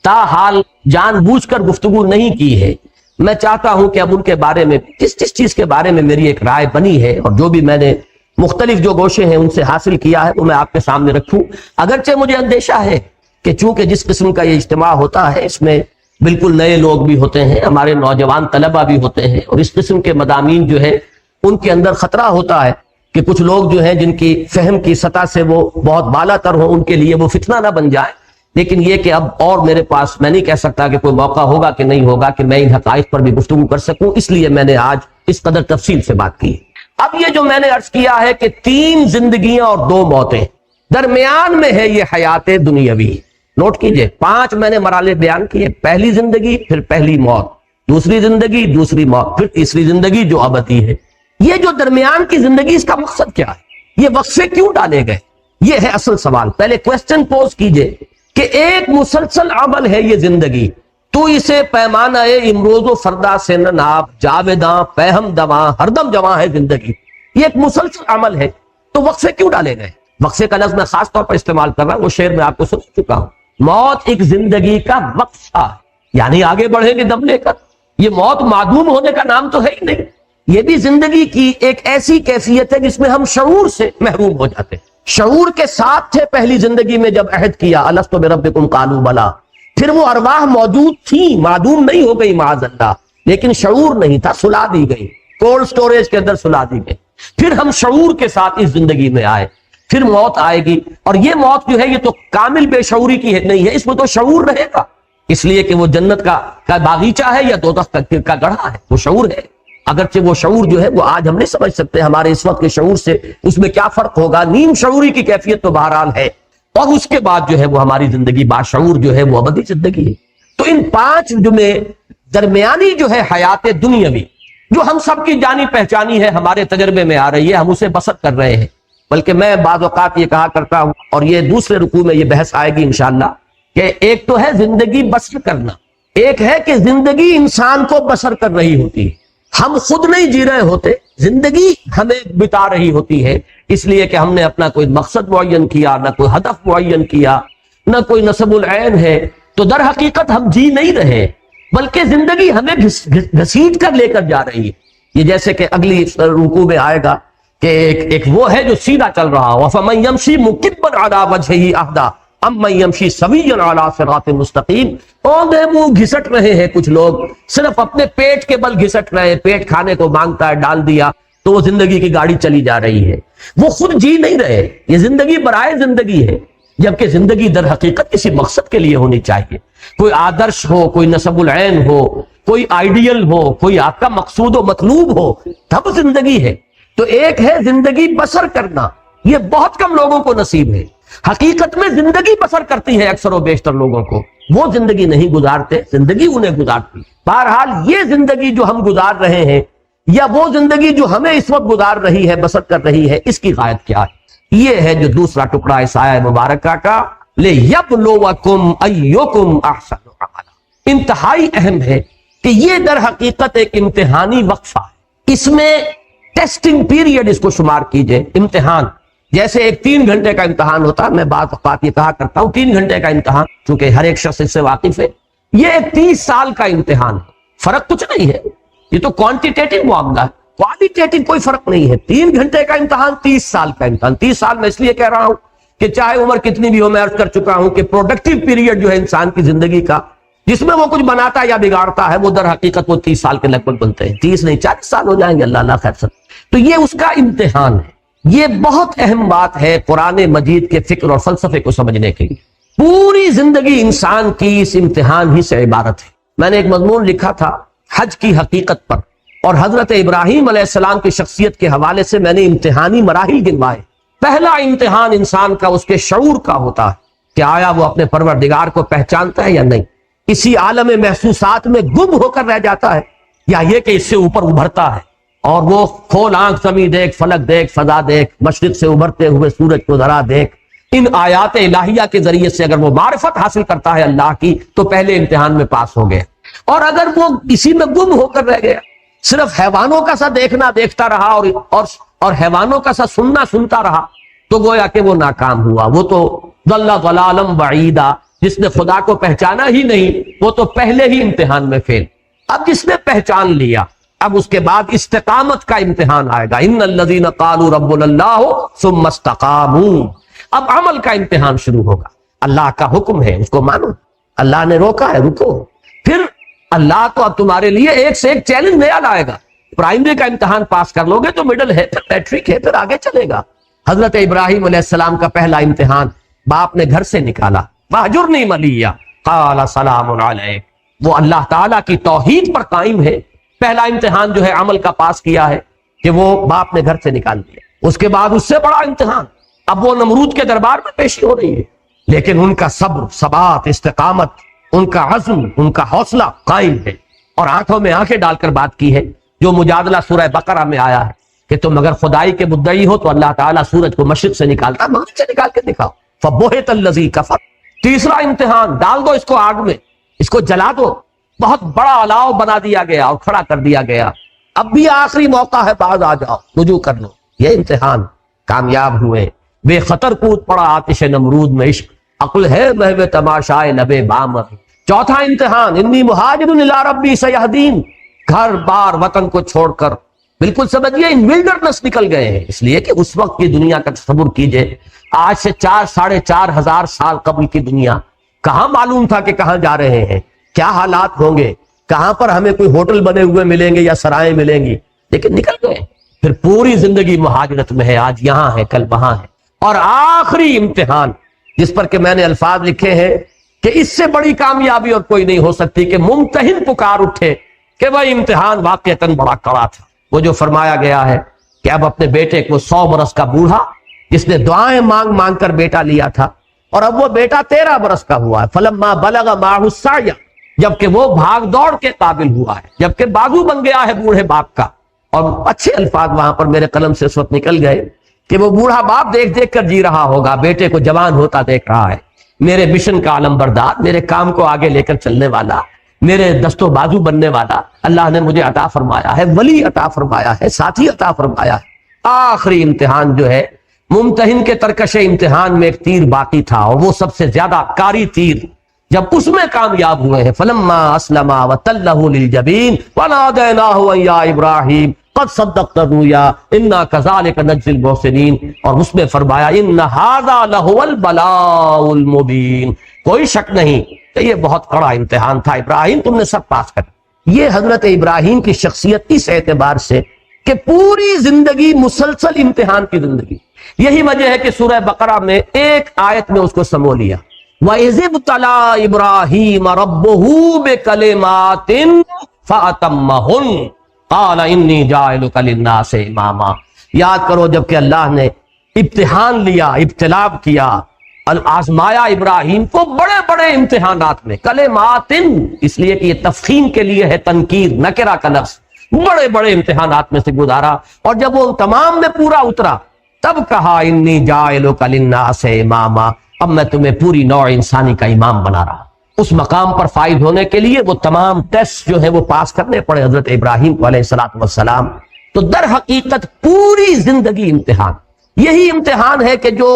تاحال جان بوجھ کر گفتگو نہیں کی ہے، میں چاہتا ہوں کہ اب ان کے بارے میں جس چیز کے بارے میں میری ایک رائے بنی ہے اور جو بھی میں نے مختلف جو گوشے ہیں ان سے حاصل کیا ہے وہ میں آپ کے سامنے رکھوں. اگرچہ مجھے اندیشہ ہے کہ چونکہ جس قسم کا یہ اجتماع ہوتا ہے اس میں بالکل نئے لوگ بھی ہوتے ہیں، ہمارے نوجوان طلبہ بھی ہوتے ہیں، اور اس قسم کے مضامین جو ہے ان کے اندر خطرہ ہوتا ہے کہ کچھ لوگ جو ہیں جن کی فہم کی سطح سے وہ بہت بالا تر ہوں ان کے لیے وہ فتنہ نہ بن جائے. لیکن یہ کہ اب اور میرے پاس میں نہیں کہہ سکتا کہ کوئی موقع ہوگا کہ نہیں ہوگا کہ میں ان حقائق پر بھی گفتگو کر سکوں، اس لیے میں نے آج اس قدر تفصیل سے بات کی. اب یہ جو میں نے عرض کیا ہے کہ 3 زندگیاں اور 2 موتیں، درمیان میں ہے یہ حیات دنیاوی. نوٹ کیجئے 5 میں نے مرحلے بیان کیے، پہلی زندگی، پھر پہلی موت، دوسری زندگی، دوسری موت، پھر تیسری زندگی جو ابدی ہے. یہ جو درمیان کی زندگی اس کا مقصد کیا ہے؟ یہ وقفے کیوں ڈالے گئے؟ یہ ہے اصل سوال. پہلے کوسچن پوز کیجئے کہ ایک مسلسل عمل ہے یہ زندگی، تو اسے پیمانہ امروز و فردا سے ناب جاویداں پہم دواں ہر دم جواں ہے زندگی. یہ ایک مسلسل عمل ہے تو وقفے کیوں ڈالے گئے؟ وقفے کا لفظ میں خاص طور پر استعمال کر رہا ہوں، وہ شعر میں آپ کو سن چکا ہوں. موت ایک زندگی کا وقفہ ہے، یعنی آگے بڑھیں گے دم لے کر. یہ موت معدوم ہونے کا نام تو ہے ہی نہیں، یہ بھی زندگی کی ایک ایسی کیفیت ہے جس میں ہم شعور سے محروم ہو جاتے ہیں. شعور کے ساتھ تھے پہلی زندگی میں جب عہد کیا الست بربکم قالوا بلا، پھر وہ ارواح موجود تھیں، معدوم نہیں ہو گئی معاذ اللہ، لیکن شعور نہیں تھا، سلا دی گئی، کولڈ سٹوریج کے اندر سلا دی گئی. پھر ہم شعور کے ساتھ اس زندگی میں آئے، پھر موت آئے گی، اور یہ موت جو ہے یہ تو کامل بے شعوری کی نہیں ہے، اس میں تو شعور رہے گا، اس لیے کہ وہ جنت کا باغیچہ ہے یا دوزخ کا گڑھا ہے، وہ شعور ہے. اگرچہ وہ شعور جو ہے وہ آج ہم نہیں سمجھ سکتے ہمارے اس وقت کے شعور سے، اس میں کیا فرق ہوگا. نیم شعوری کی کیفیت تو بہرحال ہے، اور اس کے بعد جو ہے وہ ہماری زندگی باشعور جو ہے وہ ابدی زندگی ہے. تو ان 5 جو میں درمیانی جو ہے حیات دنیاوی جو ہم سب کی جانی پہچانی ہے، ہمارے تجربے میں آ رہی ہے، ہم اسے بسر کر رہے ہیں. بلکہ میں بعض اوقات یہ کہا کرتا ہوں، اور یہ دوسرے رکوع میں یہ بحث آئے گی انشاءاللہ، کہ ایک تو ہے زندگی بسر کرنا، ایک ہے کہ زندگی انسان کو بسر کر رہی ہوتی ہے. ہم خود نہیں جی رہے ہوتے، زندگی ہمیں بتا رہی ہوتی ہے، اس لیے کہ ہم نے اپنا کوئی مقصد معین کیا، نہ کوئی ہدف معین کیا، نہ کوئی نصب العین ہے. تو در حقیقت ہم جی نہیں رہے، بلکہ زندگی ہمیں گھسیٹ کر لے کر جا رہی ہے. یہ جیسے کہ اگلی رکوع میں آئے گا کہ ایک وہ ہے جو سیدھا چل رہا ہو، فَمَن يَمْشِي مُكِبًّا عَلَى وَجْهِهِ أَهْدَىٰ اَمَّن يَمْشِي سَوِيًّا عَلَى صِرَاطٍ مُسْتَقِيمٍ. اوندے منہ گھسٹ رہے ہیں کچھ لوگ، صرف اپنے پیٹ کے بل گھسٹ رہے ہیں، پیٹ کھانے کو مانگتا ہے، ڈال دیا تو وہ زندگی کی گاڑی چلی جا رہی ہے، وہ خود جی نہیں رہے. یہ زندگی برائے زندگی ہے، جبکہ زندگی در حقیقت کسی مقصد کے لیے ہونی چاہیے. کوئی آدرش ہو، کوئی نصب العین ہو، کوئی آئیڈیل ہو، کوئی آپ کا مقصود و مطلوب ہو، تب زندگی ہے. تو ایک ہے زندگی بسر کرنا، یہ بہت کم لوگوں کو نصیب ہے. حقیقت میں زندگی بسر کرتی ہے اکثر و بیشتر لوگوں کو، وہ زندگی نہیں گزارتے، زندگی انہیں گزارتی. بہرحال یہ زندگی جو ہم گزار رہے ہیں، یا وہ زندگی جو ہمیں اس وقت گزار رہی ہے، بسر کر رہی ہے، اس کی غایت کیا ہے؟ یہ ہے جو دوسرا ٹکڑا اس آیہ مبارکہ کا، لِيَبْلُوَكُمْ أَيُّكُمْ أَحْسَنُ عَمَلًا. انتہائی اہم ہے کہ یہ در حقیقت ایک امتحانی وقفہ ہے. اس میں ٹیسٹنگ پیریڈ اس کو شمار کیجئے، امتحان. جیسے ایک 3 گھنٹے کا امتحان ہوتا ہے، میں بعض اوقات یہ کہا کرتا ہوں 3 گھنٹے کا امتحان، چونکہ ہر ایک شخص اس سے واقف ہے، یہ ایک 30 سال کا امتحان ہے، فرق کچھ نہیں ہے، یہ تو کوانٹیٹیٹو معاملہ ہے، کوالیٹیٹو کوئی فرق نہیں ہے۔ 3 گھنٹے کا امتحان، 30 سال کا امتحان۔ 30 سال میں اس لیے کہہ رہا ہوں کہ چاہے عمر کتنی بھی ہو، میں عرض کر چکا ہوں کہ پروڈکٹیو پیریڈ جو ہے انسان کی زندگی کا، جس میں وہ کچھ بناتا ہے یا بگاڑتا ہے، وہ در حقیقت وہ 30 سال کے لگ بھگ بنتے ہیں، 30 نہیں 40 سال ہو جائیں گے، اللہ خیر سب۔ تو یہ اس کا امتحان ہے۔ یہ بہت اہم بات ہے قرآن مجید کے فکر اور فلسفے کو سمجھنے کے لیے۔ پوری زندگی انسان کی اس امتحان ہی سے عبارت ہے۔ میں نے ایک مضمون لکھا تھا حج کی حقیقت پر، اور حضرت ابراہیم علیہ السلام کی شخصیت کے حوالے سے میں نے امتحانی مراحل گنوائے۔ پہلا امتحان انسان کا اس کے شعور کا ہوتا ہے کہ آیا وہ اپنے پروردگار کو پہچانتا ہے یا نہیں، اسی عالم محسوسات میں گم ہو کر رہ جاتا ہے، یا یہ کہ اس سے اوپر ابھرتا ہے اور وہ کھول آنکھ زمین دیکھ، فلک دیکھ، فضا دیکھ، مشرق سے ابھرتے ہوئے سورج کو ذرا دیکھ۔ ان آیات الہیہ کے ذریعے سے اگر وہ معرفت حاصل کرتا ہے اللہ کی تو پہلے امتحان میں پاس ہو گیا، اور اگر وہ اسی میں گم ہو کر رہ گیا، صرف حیوانوں کا سا دیکھنا دیکھتا رہا اور حیوانوں کا سا سننا سنتا رہا، تو گویا کہ وہ ناکام ہوا۔ وہ تو ضل ضلالا بعیدا، جس نے خدا کو پہچانا ہی نہیں وہ تو پہلے ہی امتحان میں فیل۔ اب جس نے پہچان لیا، اب اس کے بعد استقامت کا امتحان آئے گا، ان الذین قالوا ربنا اللہ ثم استقاموا۔ اب عمل کا امتحان شروع ہوگا۔ اللہ کا حکم ہے اس کو مانو، اللہ نے روکا ہے رکو۔ پھر اللہ تو اب تمہارے لیے ایک سے ایک چیلنج نیا لائے گا۔ پرائمری کا امتحان پاس کر لو گے تو مڈل ہے، پھر میٹرک ہے، پھر آگے چلے گا۔ حضرت ابراہیم علیہ السلام کا پہلا امتحان، باپ نے گھر سے نکالا، وَاہْجُرْنِی مَلِيًّا قَالَ سَلَامٌ عَلَيْكَ، وہ اللہ تعالیٰ کی توحید پر قائم ہے۔ پہلا امتحان جو ہے عمل کا پاس کیا ہے کہ وہ باپ نے گھر سے نکال دیا۔ اس کے بعد اس سے بڑا امتحان، اب وہ نمرود کے دربار میں پیشی ہو رہی ہے، لیکن ان کا صبر، ثبات، استقامت، ان کا عزم، ان کا حوصلہ قائم ہے، اور آنکھوں میں آنکھیں ڈال کر بات کی ہے، جو مجادلہ سورہ بقرہ میں آیا ہے کہ تم اگر خدائی کے مدعی ہو تو اللہ تعالیٰ سورج کو مشرق سے نکالتا، مغرب سے نکال کے دکھاؤ۔ فَبُہِتَ الَّذِي كَفَرَ، تیسرا امتحان، ڈال دو اس کو آگ میں، اس کو جلا دو، بہت بڑا الاؤ بنا دیا گیا اور کھڑا کر دیا گیا، اب بھی آخری موقع ہے، بعد آ جاؤ، رجوع کر لو۔ یہ امتحان، کامیاب ہوئے، بے خطر کود پڑا آتش نمرود میں عشق، عقل ہے محو تماشائے لبے بام۔ چوتھا امتحان، انی مہاجر الی ربی سیہدین، گھر بار وطن کو چھوڑ کر بالکل سمجھیے ان ولڈرنس نکل گئے ہیں، اس لیے کہ اس وقت کی دنیا کا تصور کیجئے، آج سے 4-4.5 ہزار سال قبل کی دنیا، کہاں معلوم تھا کہ کہاں جا رہے ہیں، کیا حالات ہوں گے، کہاں پر ہمیں کوئی ہوٹل بنے ہوئے ملیں گے یا سرائیں ملیں گی، لیکن نکل گئے۔ پھر پوری زندگی مہاجرت میں ہے، آج یہاں ہے کل وہاں ہے۔ اور آخری امتحان جس پر کہ میں نے الفاظ لکھے ہیں کہ اس سے بڑی کامیابی اور کوئی نہیں ہو سکتی کہ ممتحن پکار اٹھے کہ وہ امتحان واقعتاً بڑا کڑا تھا۔ وہ جو فرمایا گیا ہے کہ اب اپنے بیٹے کو 100 برس کا بوڑھا جس نے دعائیں مانگ مانگ کر بیٹا لیا تھا، اور اب وہ بیٹا 13 برس کا ہوا ہے، فلما بلغ معہ السعی، جبکہ وہ بھاگ دوڑ کے قابل ہوا ہے، جبکہ بازو بن گیا ہے بوڑھے باپ کا۔ اور اچھے الفاظ وہاں پر میرے قلم سے اس وقت نکل گئے کہ وہ بوڑھا باپ دیکھ دیکھ کر جی رہا ہوگا، بیٹے کو جوان ہوتا دیکھ رہا ہے، میرے مشن کا علم بردار، میرے کام کو آگے لے کر چلنے والا، میرے دست و بازو بننے والا اللہ نے مجھے عطا فرمایا ہے، ولی عطا فرمایا ہے، ساتھی عطا فرمایا ہے۔ آخری امتحان جو ہے، ممتحن کے ترکش امتحان میں ایک تیر باقی تھا، اور وہ سب سے زیادہ کاری تیر، جب اس میں کامیاب ہوئے ہیں، فلما اسلما وتلہ للجبین ونادیناہ ان یا ابراہیم قد صدقت الرؤیا انا کذالک نجزی المحسنین، اور اس میں فرمایا ان ھذا لہو البلاء المبین، کوئی شک نہیں کہ یہ بہت بڑا امتحان تھا ابراہیم، تم نے سب پاس کر۔ یہ حضرت ابراہیم کی شخصیت اس اعتبار سے کہ پوری زندگی مسلسل امتحان کی زندگی، یہی وجہ ہے کہ سورہ بقرہ میں ایک آیت میں اس کو سمو لیا، وَإِذِ ابْتَلَىٰ إِبْرَاهِيمَ رَبُّهُ بِكَلِمَاتٍ فَأَتَمَّهُنَّ قَالَ إِنِّي جَاعِلُكَ لِلنَّاسِ إِمَامًا۔ یاد کرو جب کہ اللہ نے امتحان لیا، ابتلا کیا، آزمایا ابراہیم کو بڑے بڑے امتحانات میں، کلمات، اس لیے کہ یہ تفخیم کے لیے ہے، تنکیر نکرہ کا لفظ، بڑے بڑے امتحانات میں سے گزارا، اور جب وہ تمام میں پورا اترا تب کہا انی جاعلک للناس اماما، اب میں تمہیں پوری نوع انسانی کا امام بنا رہا۔ اس مقام پر فائز ہونے کے لیے وہ تمام ٹیسٹ جو ہے وہ پاس کرنے پڑے حضرت ابراہیم کو علیہ السلام۔ تو در حقیقت پوری زندگی امتحان، یہی امتحان ہے کہ جو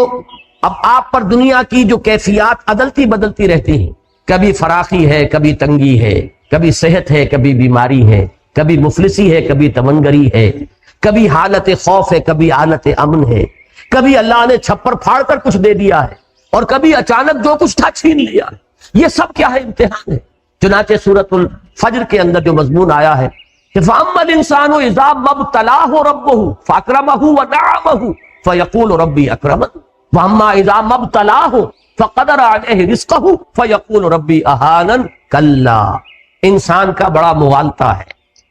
اب آپ پر دنیا کی جو کیفیات عدلتی بدلتی رہتی ہیں، کبھی فراخی ہے، کبھی تنگی ہے، کبھی صحت ہے، کبھی بیماری ہے، کبھی مفلسی ہے، کبھی تمنگری ہے، کبھی حالت خوف ہے، کبھی حالت امن ہے، کبھی اللہ نے چھپر پھاڑ کر کچھ دے دیا ہے، اور کبھی اچانک جو کچھ تھا چھین لیا ہے۔ یہ سب کیا ہے؟ امتحان ہے۔ چنانچہ سورۃ الفجر کے اندر جو مضمون آیا ہے کہ فَأَمَّا الْإِنسَانُ إِذَا مَا ابْتَلَاهُ رَبُّهُ فَأَكْرَمَهُ وَنَعَمَهُ فَيَقُولُ رَبِّي أَكْرَمَنِ وَأَمَّا إِذَا مَا ابْتَلَاهُ فَقَدَرَ عَلَيْهِ رِزْقَهُ فَيَقُولُ رَبِّي أَهَانَنِ كَلَّا۔ انسان کا بڑا مغالطہ ہے،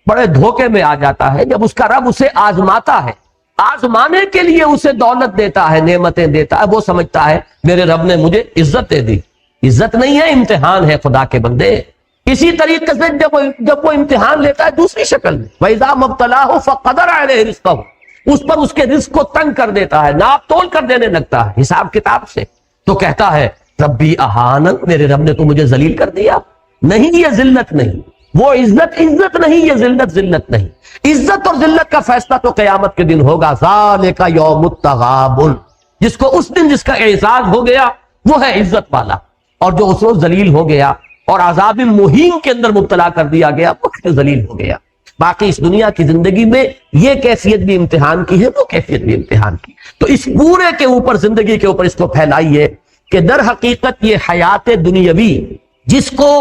بڑے دھوکے میں آ جاتا ہے جب اس کا رب اسے آزماتا ہے، آزمانے کے لیے اسے دولت دیتا ہے، نعمتیں دیتا ہے، وہ سمجھتا ہے میرے رب نے مجھے عزت دے دی۔ عزت نہیں ہے، امتحان ہے خدا کے بندے۔ اسی طریقے سے جب وہ امتحان لیتا ہے دوسری شکل میں، وَإِذَا مَا ابْتَلَاهُ فَقَدَرَ عَلَيْهِ رِزْقَهُ، اس پر اس کے رزق کو تنگ کر دیتا ہے، ناپ تول کر دینے لگتا ہے حساب کتاب سے، تو کہتا ہے ربی اہانن، میرے رب نے تو مجھے ذلیل کر دیا۔ نہیں، یہ ذلت نہیں، وہ عزت نہیں، یہ ذلت نہیں۔ عزت اور ذلت کا فیصلہ تو قیامت کے دن ہوگا۔ ذالک یوم التغابن، جس کو اس دن جس کا اعزاز ہو گیا وہ ہے عزت والا، اور جو اس روز ذلیل ہو گیا اور عذاب مہین کے اندر مبتلا کر دیا گیا وہ ذلیل ہو گیا۔ باقی اس دنیا کی زندگی میں یہ کیفیت بھی امتحان کی ہے، وہ کیفیت بھی امتحان کی۔ تو اس پورے کے اوپر، زندگی کے اوپر اس کو پھیلائیے کہ در حقیقت یہ حیات دنیاوی جس کو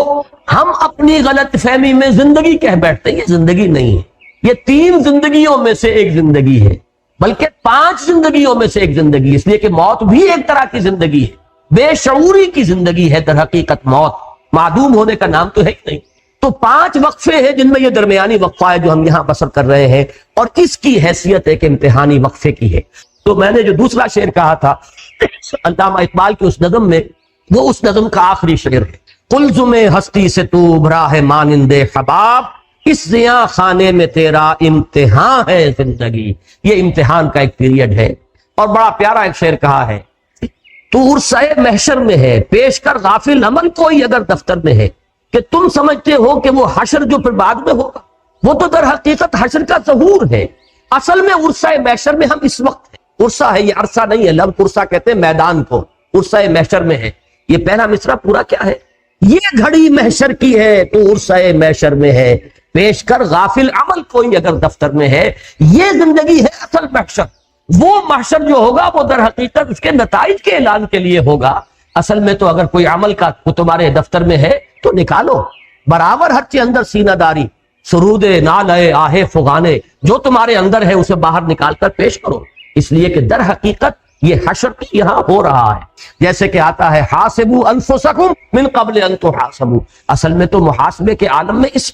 ہم اپنی غلط فہمی میں زندگی کہہ بیٹھتے ہیں، یہ زندگی نہیں ہے، یہ 3 زندگیوں میں سے ایک زندگی ہے، بلکہ 5 زندگیوں میں سے ایک زندگی ہے، اس لیے کہ موت بھی ایک طرح کی زندگی ہے، بے شعوری کی زندگی ہے در حقیقت موت، معدوم ہونے کا نام تو ہے ہی نہیں۔ تو 5 وقفے ہیں جن میں یہ درمیانی وقفہ ہے جو ہم یہاں بسر کر رہے ہیں، اور اس کی حیثیت ایک امتحانی وقفے کی ہے۔ تو میں نے جو دوسرا شعر کہا تھا علامہ اقبال کی اس نظم میں، وہ اس نظم کا آخری شعر ہے، قلزم ہستی سے تو ابھرا ہے مانند حباب، اس زیاں خانے میں تیرا امتحان ہے زندگی۔ یہ امتحان کا ایک پیریڈ ہے۔ اور بڑا پیارا ایک شعر کہا ہے، تو عرصۂ محشر میں ہے پیش کر غافل عمل کوئی اگر دفتر میں ہے، کہ تم سمجھتے ہو کہ وہ حشر جو پھر بعد میں ہوگا وہ تو در حقیقت حشر کا ظہور ہے۔ اصل میں عرصۂ محشر میں ہم اس وقت ہیں۔ عرصہ ہے، یہ عرصہ نہیں ہے، لفظ عرصہ کہتے ہیں میدان کو، عرصۂ محشر میں ہے۔ یہ پہلا مصرع پورا کیا ہے؟ یہ گھڑی محشر کی ہے تو عرصۂ محشر میں ہے، پیش کر غافل عمل کوئی اگر دفتر میں ہے۔ یہ زندگی ہے اصل محشر۔ وہ محشر جو ہوگا وہ در حقیقت اس کے نتائج کے اعلان کے لیے ہوگا۔ اصل میں تو اگر کوئی عمل کا تمہارے دفتر میں ہے تو نکالو، برابر ہر چیز اندر سینہ داری، سرود نالے آہے فغانے، جو تمہارے اندر ہے اسے باہر نکال کر پیش کرو، اس لیے کہ در حقیقت یہ حشر یہاں ہو رہا ہے۔ جیسے کہ آتا ہے حاسبوا انفسکم من قبل ان تحاسبوا، اصل میں تو محاسبے کے عالم میں اس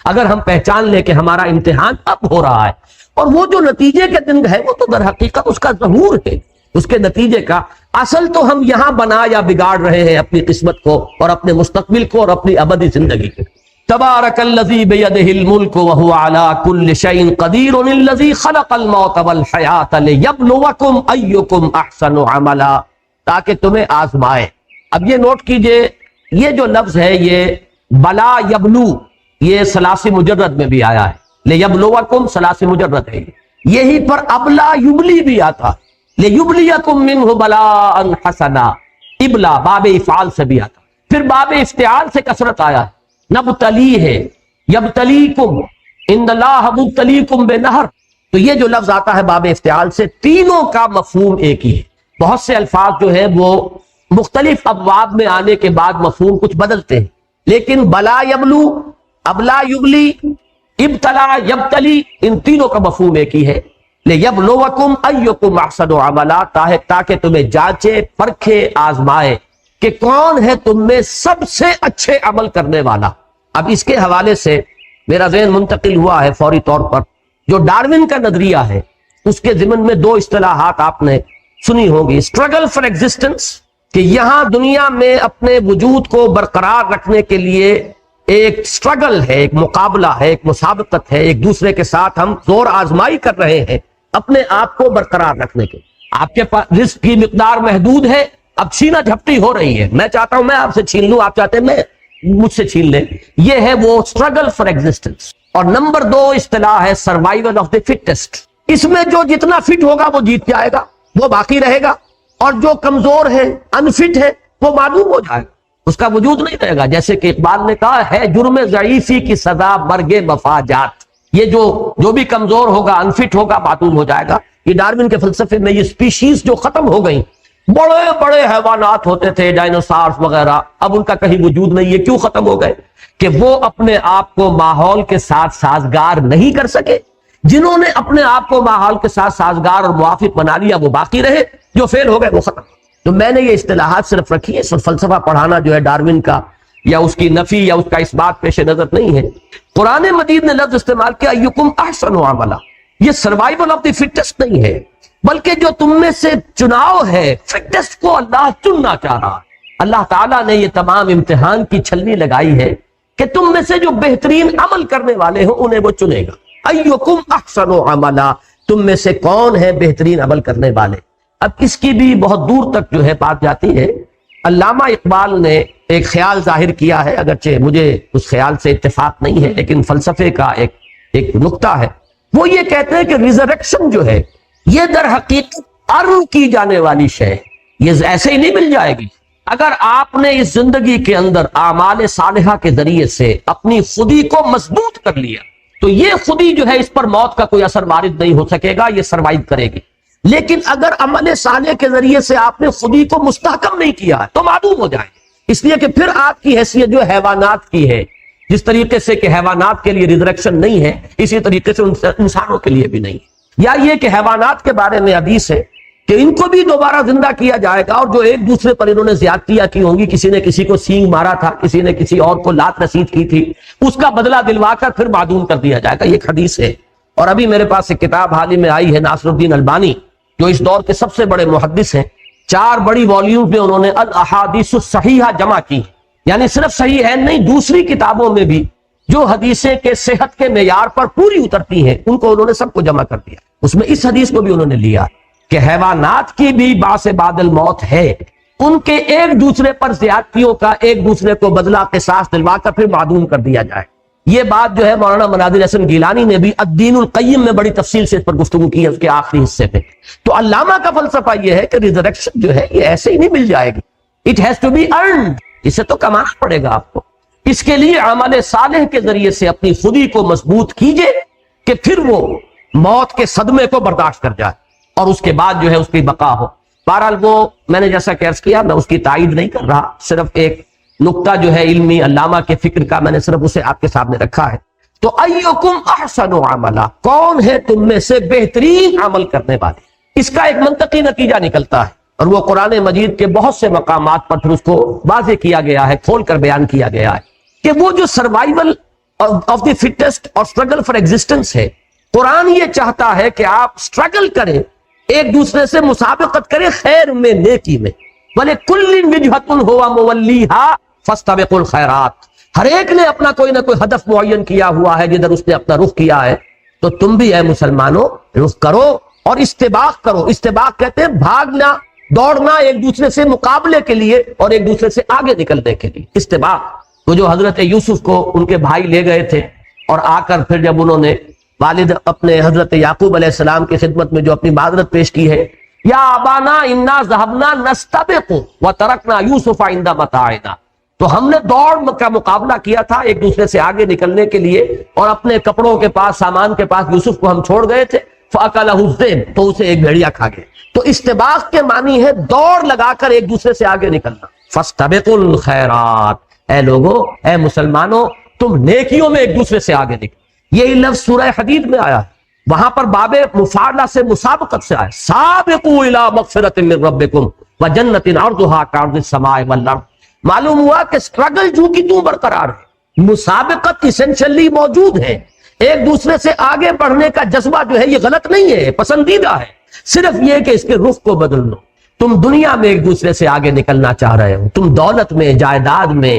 اگر ہم پہچان لیں کہ ہمارا امتحان اب ہو رہا ہے، اور وہ جو نتیجے کے دن ہے وہ تو در حقیقت اس کا ظہور ہے، اس کے نتیجے کا۔ اصل تو ہم یہاں بنا یا بگاڑ رہے ہیں اپنی قسمت کو اور اپنے مستقبل کو اور اپنی ابدی زندگی کو۔ تبارک الذی بیدہ الملک وہو علی کل شیء قدیر الذی خلق الموت والحیاۃ لیبلوکم ایکم احسن عملا، تاکہ تمہیں آزمائے۔ اب یہ نوٹ کیجئے، یہ جو لفظ ہے یہ بلا یبلو، یہ ثلاثی مجرد میں بھی آیا ہے، لیبلوکم ثلاثی مجرد ہے، یہی پر ابلا یبلی بھی آتا ہے، لیبلیکم منہ بلاء حسنا، ابلا باب افعال سے بھی آتا، پھر باب افتعال سے کثرت آیا ہے، نبتلی ہے، یبتلیکم، ان اللہ مبتلیکم بنہر، تو یہ جو لفظ آتا ہے باب افتعال سے، تینوں کا مفہوم ایک ہی ہے۔ بہت سے الفاظ جو ہے وہ مختلف ابواب میں آنے کے بعد مفہوم کچھ بدلتے ہیں، لیکن بلا یبلو، ابلا یبلی، ابتلا یبتلی، ان تینوں کا مفہوم ایک ہی ہے۔ لیبلوکم ایکم احسن عملا، تاکہ تمہیں جانچے، پرکھے، آزمائے کہ کون ہے تم میں سب سے اچھے عمل کرنے والا۔ اب اس کے حوالے سے میرا ذہن منتقل ہوا ہے فوری طور پر، جو ڈارون کا نظریہ ہے اس کے ضمن میں 2 اصطلاحات آپ نے سنی ہوگی، اسٹرگل فار ایگزسٹنس، کہ یہاں دنیا میں اپنے وجود کو برقرار رکھنے کے لیے ایک اسٹرگل ہے، ایک مقابلہ ہے، ایک مسابقت ہے، ایک دوسرے کے ساتھ ہم زور آزمائی کر رہے ہیں اپنے آپ کو برقرار رکھنے کے۔ آپ کے پاس رزق کی مقدار محدود ہے، اب چھینا جھپٹی ہو رہی ہے، میں چاہتا ہوں میں آپ سے چھین لوں، آپ چاہتے ہیں میں مجھ سے چھین لیں، یہ ہے وہ اسٹرگل فار ایگزسٹنس۔ اور نمبر 2 اصطلاح ہے سروائیول آف دی فٹسٹ، اس میں جو جتنا فٹ ہوگا وہ جیت جائے گا، وہ باقی رہے گا، اور جو کمزور ہے، انفٹ ہے، وہ معدوم ہو جائے گا، اس کا وجود نہیں رہے گا۔ جیسے کہ اقبال نے کہا ہے، جرم ضعیفی کی سزا مرگ مفاجات، یہ جو بھی کمزور ہوگا، انفٹ ہوگا، معدوم ہو جائے گا۔ یہ ڈارون کے فلسفے میں یہ سپیشیز جو ختم ہو گئیں، بڑے بڑے حیوانات ہوتے تھے، ڈائنوسارز وغیرہ، اب ان کا کہیں وجود نہیں ہے۔ کیوں ختم ہو گئے؟ کہ وہ اپنے آپ کو ماحول کے ساتھ سازگار نہیں کر سکے۔ جنہوں نے اپنے آپ کو ماحول کے ساتھ سازگار اور موافق بنا لیا وہ باقی رہے، جو فیل ہو گئے وہ ختم۔ تو میں نے یہ اصطلاحات صرف رکھی ہے، صرف فلسفہ پڑھانا جو ہے ڈارون کا یا اس کی نفی یا اس کا اس بات پیش نظر نہیں ہے۔ قرآن مجید نے لفظ استعمال کیا ایکم احسن عملا، یہ سروائیول آف دی فٹسٹ نہیں ہے، بلکہ جو تم میں سے چناؤ ہے، فٹسٹ کو اللہ چننا چاہ رہا ہے۔ اللہ تعالیٰ نے یہ تمام امتحان کی چھلنی لگائی ہے کہ تم میں سے جو بہترین عمل کرنے والے ہوں انہیں وہ چنے گا۔ ایکم احسن عملا، تم میں سے کون ہے بہترین عمل کرنے والے۔ اب اس کی بھی بہت دور تک جو ہے بات جاتی ہے۔ علامہ اقبال نے ایک خیال ظاہر کیا ہے، اگرچہ مجھے اس خیال سے اتفاق نہیں ہے، لیکن فلسفے کا ایک نقطہ ہے۔ وہ یہ کہتے ہیں کہ ریزریکشن جو ہے یہ در حقیقت ارن کی جانے والی شے ہے، یہ ایسے ہی نہیں مل جائے گی۔ اگر آپ نے اس زندگی کے اندر اعمال صالحہ کے ذریعے سے اپنی خودی کو مضبوط کر لیا تو یہ خودی جو ہے اس پر موت کا کوئی اثر وارد نہیں ہو سکے گا، یہ سروائیو کرے گی۔ لیکن اگر عمل صالح کے ذریعے سے آپ نے خودی کو مستحکم نہیں کیا ہے تو معدوم ہو جائے گی۔ اس لیے کہ پھر آپ کی حیثیت جو حیوانات کی ہے، جس طریقے سے کہ حیوانات کے لیے ریزریکشن نہیں ہے، اسی طریقے سے انسانوں کے لیے بھی نہیں ہے۔ یا یہ کہ حیوانات کے بارے میں حدیث ہے کہ ان کو بھی دوبارہ زندہ کیا جائے گا، اور جو ایک دوسرے پر انہوں نے زیادتیاں کی ہوں گی، کسی نے کسی کو سینگ مارا تھا، کسی نے کسی اور کو لات رسید کی تھی، اس کا بدلہ دلوا کر پھر معدوم کر دیا جائے گا، یہ ایک حدیث ہے۔ اور ابھی میرے پاس ایک کتاب حال ہی میں آئی ہے، ناصر الدین البانی جو اس دور کے سب سے بڑے محدث ہیں، 4 بڑی والیوم میں انہوں نے الاحادیث الصحیحہ جمع کی، یعنی صرف صحیح ہے نہیں، دوسری کتابوں میں بھی جو حدیثیں کے صحت کے معیار پر پوری اترتی ہیں ان کو انہوں نے سب کو جمع کر دیا۔ اس میں اس حدیث کو بھی انہوں نے لیا کہ حیوانات کی بھی بعث بعد الموت ہے، ان کے ایک دوسرے پر زیادتیوں کا ایک دوسرے کو بدلہ قصاص دلوا کر پھر معدوم کر دیا جائے۔ یہ بات جو ہے مولانا مناظر حسن گیلانی نے بھی الدین القیم میں بڑی تفصیل سے اس پر گفتگو کی ہے، اس کے آخری حصے میں۔ تو علامہ کا فلسفہ یہ ہے کہ ریزریکشن جو ہے یہ ایسے ہی نہیں مل جائے گی، it has to be earned, اسے تو کمانا پڑے گا آپ کو۔ اس کے لیے عمل صالح کے ذریعے سے اپنی خودی کو مضبوط کیجئے کہ پھر وہ موت کے صدمے کو برداشت کر جائے اور اس کے بعد جو ہے اس کی بقا ہو۔ بہرحال وہ میں نے جیسا کہ عرض کیا، میں اس کی تائید نہیں کر رہا، صرف ایک نقطہ جو ہے علمی علامہ کے فکر کا میں نے صرف اسے آپ کے سامنے رکھا ہے۔ تو ایکم احسن عملا، کون ہے تم میں سے بہترین عمل کرنے والے، اس کا ایک منطقی نتیجہ نکلتا ہے، اور وہ قرآن مجید کے بہت سے مقامات پر پھر اس کو واضح کیا گیا ہے، کھول کر بیان کیا گیا ہے کہ وہ جو سروائیول آف دی فٹسٹ اور اسٹرگل فار ایگزسٹنس ہے، قرآن یہ چاہتا ہے کہ آپ اسٹرگل کریں، ایک دوسرے سے مسابقت کریں خیر میں، نیکی میں۔ وَلِكُلٍّ وِجْهَةٌ هُوَ مُوَلِّيهَا فَاسْتَبِقُوا الْخَيْرَاتِ، ہر ایک نے اپنا کوئی نہ کوئی ہدف معین کیا ہوا ہے جدھر اس نے اپنا رخ کیا ہے، تو تم بھی اے مسلمانوں رخ کرو اور استباق کرو۔ استباق کہتے ہیں بھاگنا، دوڑنا ایک دوسرے سے مقابلے کے لیے اور ایک دوسرے سے آگے نکلنے کے لیے، استباق۔ وہ جو حضرت یوسف کو ان کے بھائی لے گئے تھے اور آ کر پھر جب انہوں نے والد اپنے حضرت یعقوب علیہ السلام کی خدمت میں جو اپنی معذرت پیش کی ہے، یا ابانا انا ذهبنا نستبق وترکنا یوسف عند متاعنا، تو ہم نے دوڑ کا مقابلہ کیا تھا ایک دوسرے سے آگے نکلنے کے لیے، اور اپنے کپڑوں کے پاس، سامان کے پاس یوسف کو ہم چھوڑ گئے تھے، فاکلہ الذئب، تو اسے ایک بھیڑیا کھا گیا۔ تو استباق کے معنی ہے دوڑ لگا کر ایک دوسرے سے آگے نکلنا۔ فاستبقوا الخیرات، اے لوگو، اے مسلمانوں، تم نیکیوں میں ایک دوسرے سے آگے نکلو۔ یہی لفظ سورہ حدید میں آیا ہے، وہاں پر باب مفاعلہ سے مسابقت سے آیا، سابقوا الی مغفرۃ من ربکم وجنۃ عرضھا کعرض السماء والارض۔ معلوم ہوا کہ سٹرگل جو کی تو برقرار ہے، مسابقت اسینشلی موجود ہے، ایک دوسرے سے آگے بڑھنے کا جذبہ جو ہے یہ غلط نہیں ہے، پسندیدہ ہے، صرف یہ کہ اس کے رخ کو بدل لو۔ تم دنیا میں ایک دوسرے سے آگے نکلنا چاہ رہے ہو، تم دولت میں، جائیداد میں،